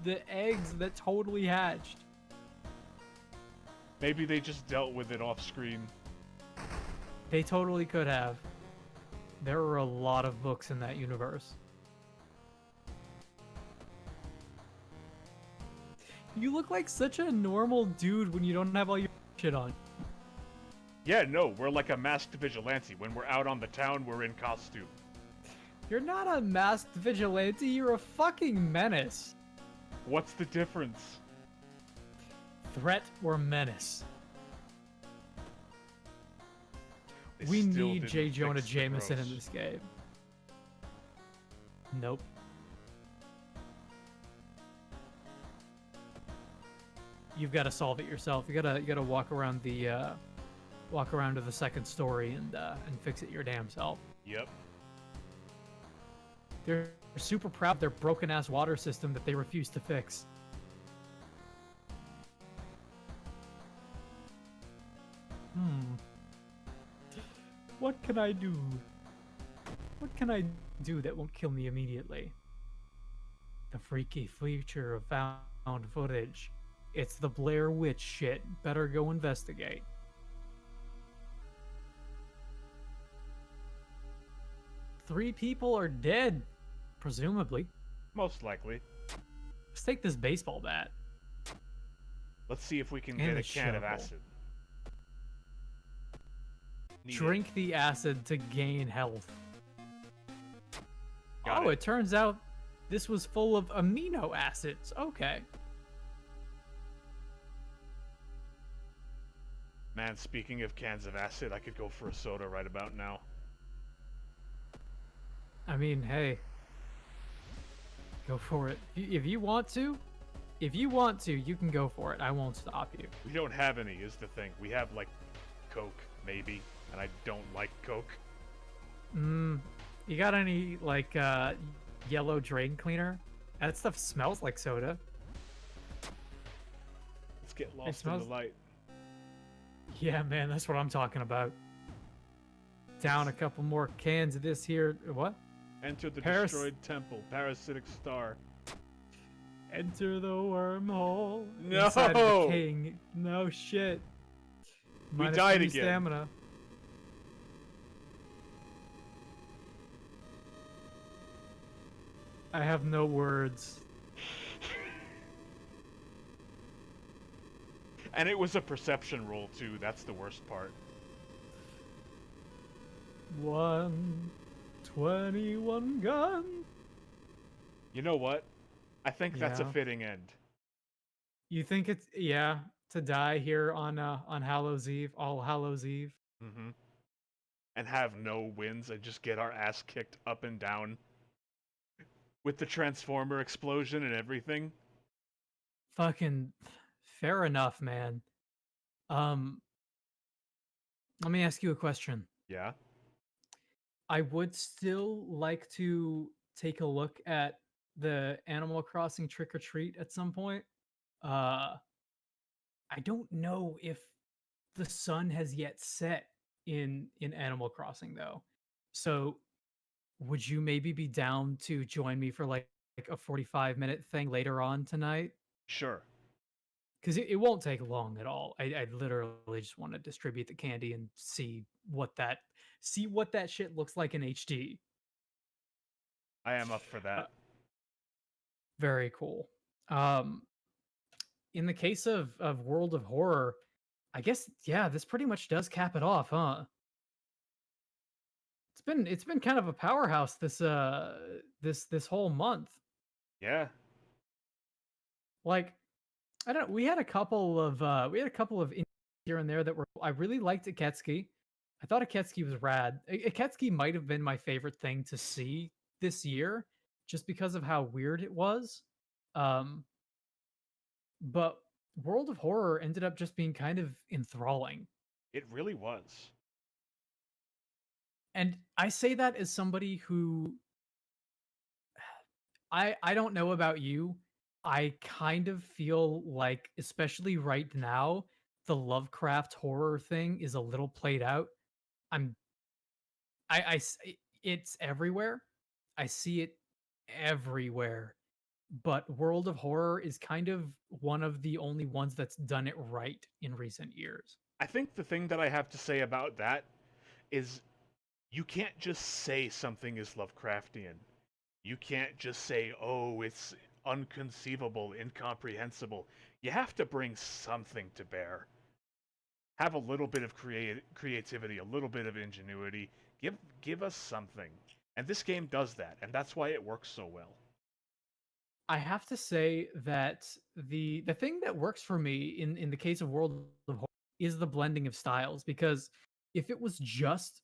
the eggs that totally hatched. Maybe they just dealt with it off screen. They totally could have. There are a lot of books in that universe. You look like such a normal dude when you don't have all your shit on. Yeah, no, we're like a masked vigilante. When we're out on the town, we're in costume. You're not a masked vigilante, you're a fucking menace. What's the difference? Threat or menace? They We still need didn't J. Jonah fix the Jameson gross. in this game. Nope. You've got to solve it yourself. You gotta walk around to the second story and fix it your damn self. Yep. They're super proud of their broken ass water system that they refuse to fix. What can I do? What can I do that won't kill me immediately? The freaky feature of found footage. It's the Blair Witch shit. Better go investigate. Three people are dead, presumably. Most likely. Let's take this baseball bat. Let's see if we can And get a a can of shovel. acid. Need Drink the acid to gain health. Got Oh, it. it turns out this was full of amino acids. Okay. Man, speaking of cans of acid, I could go for a soda right about now. I mean, hey. Go for it. If you want to, you can go for it. I won't stop you. We don't have any, is the thing. We have, like, Coke, maybe. and I don't like Coke. You got any like yellow drain cleaner? That stuff smells like soda. Let's get lost in the light. Yeah, man, that's what I'm talking about. Down a couple more cans of this here. What? Enter the destroyed temple, parasitic star. Enter the wormhole. No! Inside of the king. No shit. We died again. Stamina. I have no words. And it was a perception roll too. That's the worst part. 121 gun. You know what? I think that's a fitting end. You think it's to die here on Hallows Eve, All Hallows Eve? Mm-hmm. And have no wins and just get our ass kicked up and down with the Transformer explosion and everything. Fucking fair enough, man. Let me ask you a question. Yeah. I would still like to take a look at the Animal Crossing Trick or Treat at some point. I don't know if the sun has yet set in Animal Crossing though. So would you maybe be down to join me for like a 45-minute thing later on tonight? Sure. Because it won't take long at all. I literally just want to distribute the candy and see what that shit looks like in HD. I am up for that. Very cool. In the case of World of Horror, I guess this pretty much does cap it off, huh? It's been kind of a powerhouse this whole month. Yeah. Like, I don't know, we had a couple of indies here and there that were I really liked Akatsuki. I thought Akatsuki was rad. Akatsuki might have been my favorite thing to see this year just because of how weird it was. But World of Horror ended up just being kind of enthralling. It really was. And I say that as somebody who I don't know about you. I kind of feel like, especially right now, the Lovecraft horror thing is a little played out. It's everywhere. I see it everywhere. But World of Horror is kind of one of the only ones that's done it right in recent years. I think the thing that I have to say about that is you can't just say something is Lovecraftian. You can't just say, oh, it's unconceivable, incomprehensible. You have to bring something to bear. Have a little bit of creativity, a little bit of ingenuity. Give us something. And this game does that, and that's why it works so well. I have to say that the thing that works for me in the case of World of Horror is the blending of styles, because if it was just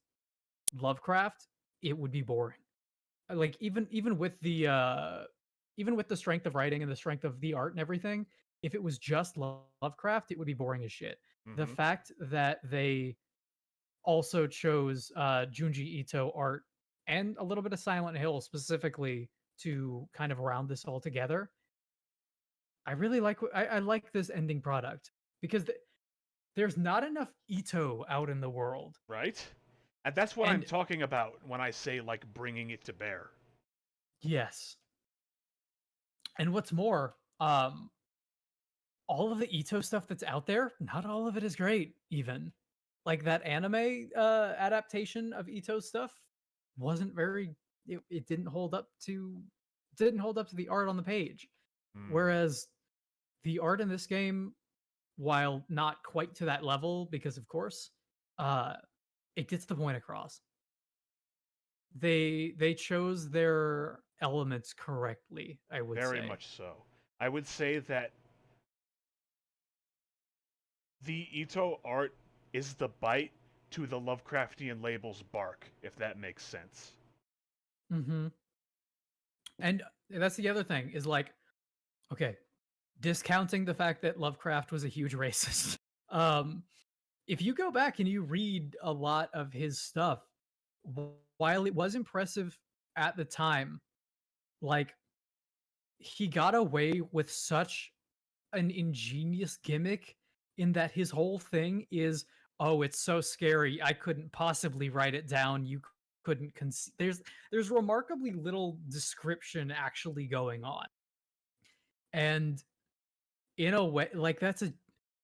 Lovecraft, it would be boring. Like even with the strength of writing and the strength of the art and everything, if it was just Lovecraft, it would be boring as shit. Mm-hmm. The fact that they also chose Junji Ito art and a little bit of Silent Hill specifically to kind of round this all together, I really like. I like this ending product because there's not enough Ito out in the world, right? And that's what I'm talking about when I say like bringing it to bear. Yes. And what's more, all of the Ito stuff that's out there, not all of it is great. Even like that anime adaptation of Ito stuff wasn't very. It didn't hold up to the art on the page. Whereas the art in this game, while not quite to that level, because of course, it gets the point across. They chose their elements correctly, I would say. Very much so. I would say that the Ito art is the bite to the Lovecraftian label's bark, if that makes sense. Mm-hmm. And that's the other thing, is like, okay, discounting the fact that Lovecraft was a huge racist. if you go back and you read a lot of his stuff, while it was impressive at the time, like he got away with such an ingenious gimmick in that his whole thing is, oh, it's so scary, I couldn't possibly write it down. You couldn't there's remarkably little description actually going on. And in a way, like that's a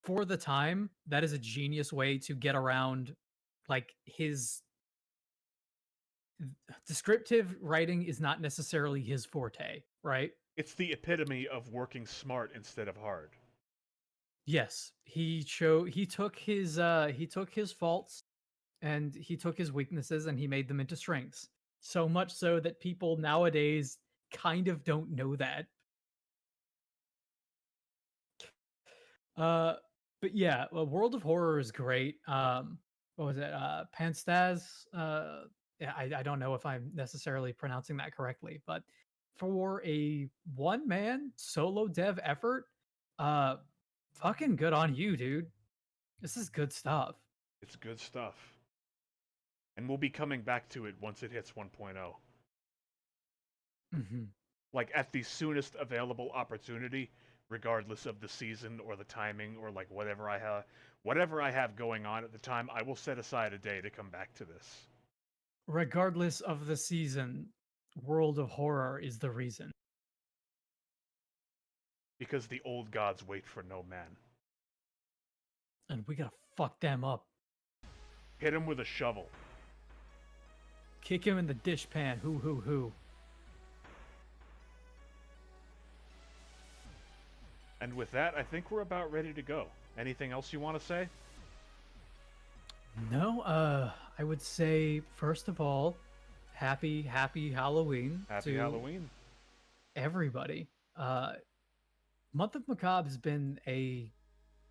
for the time, that is a genius way to get around like his descriptive writing is not necessarily his forte, right? It's the epitome of working smart instead of hard. Yes, he took his faults and he took his weaknesses and he made them into strengths. So much so that people nowadays kind of don't know that. Uh but yeah, well, World of Horror is great. What was it? Panstaz. Yeah, I don't know if I'm necessarily pronouncing that correctly, but for a one man solo dev effort, uh fucking good on you, dude. This is good stuff. It's good stuff. And we'll be coming back to it once it hits 1.0. Mm-hmm. Like at the soonest available opportunity, regardless of the season or the timing or like whatever I have going on at the time, I will set aside a day to come back to this. Regardless of the season, World of Horror is the reason. Because the old gods wait for no man. And we gotta fuck them up. Hit him with a shovel. Kick him in the dishpan. Who. And with that, I think we're about ready to go. Anything else you want to say? No, I would say first of all, happy Halloween. Happy to Halloween. everybody. Month of Macabre has been a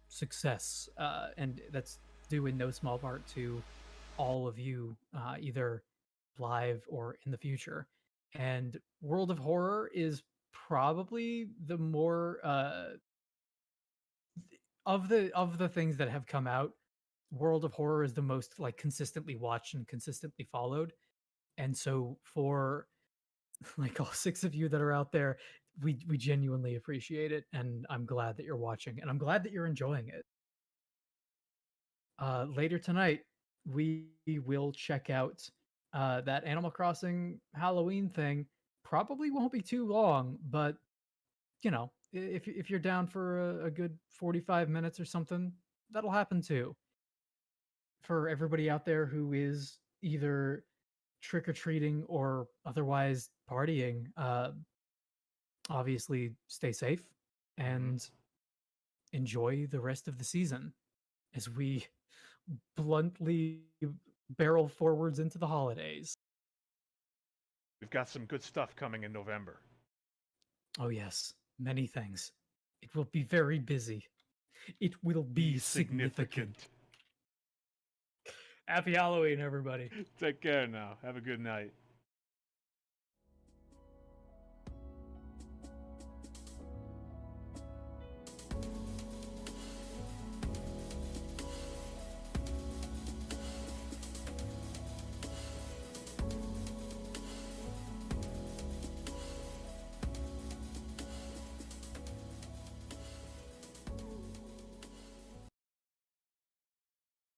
success, and that's due in no small part to all of you, either live or in the future. And World of Horror is probably the more of the things that have come out. World of Horror is the most like consistently watched and consistently followed. And so for like all six of you that are out there, we genuinely appreciate it, and I'm glad that you're watching, and I'm glad that you're enjoying it. Later tonight, we will check out that Animal Crossing Halloween thing. Probably won't be too long, but you know, if you're down for a good 45 minutes or something, that'll happen too. For everybody out there who is either trick or treating or otherwise partying, obviously stay safe and enjoy the rest of the season as we bluntly barrel forwards into the holidays. We've got some good stuff coming in November. Oh, yes, many things. It will be very busy. It will be significant. Happy Halloween, everybody. Take care now. Have a good night.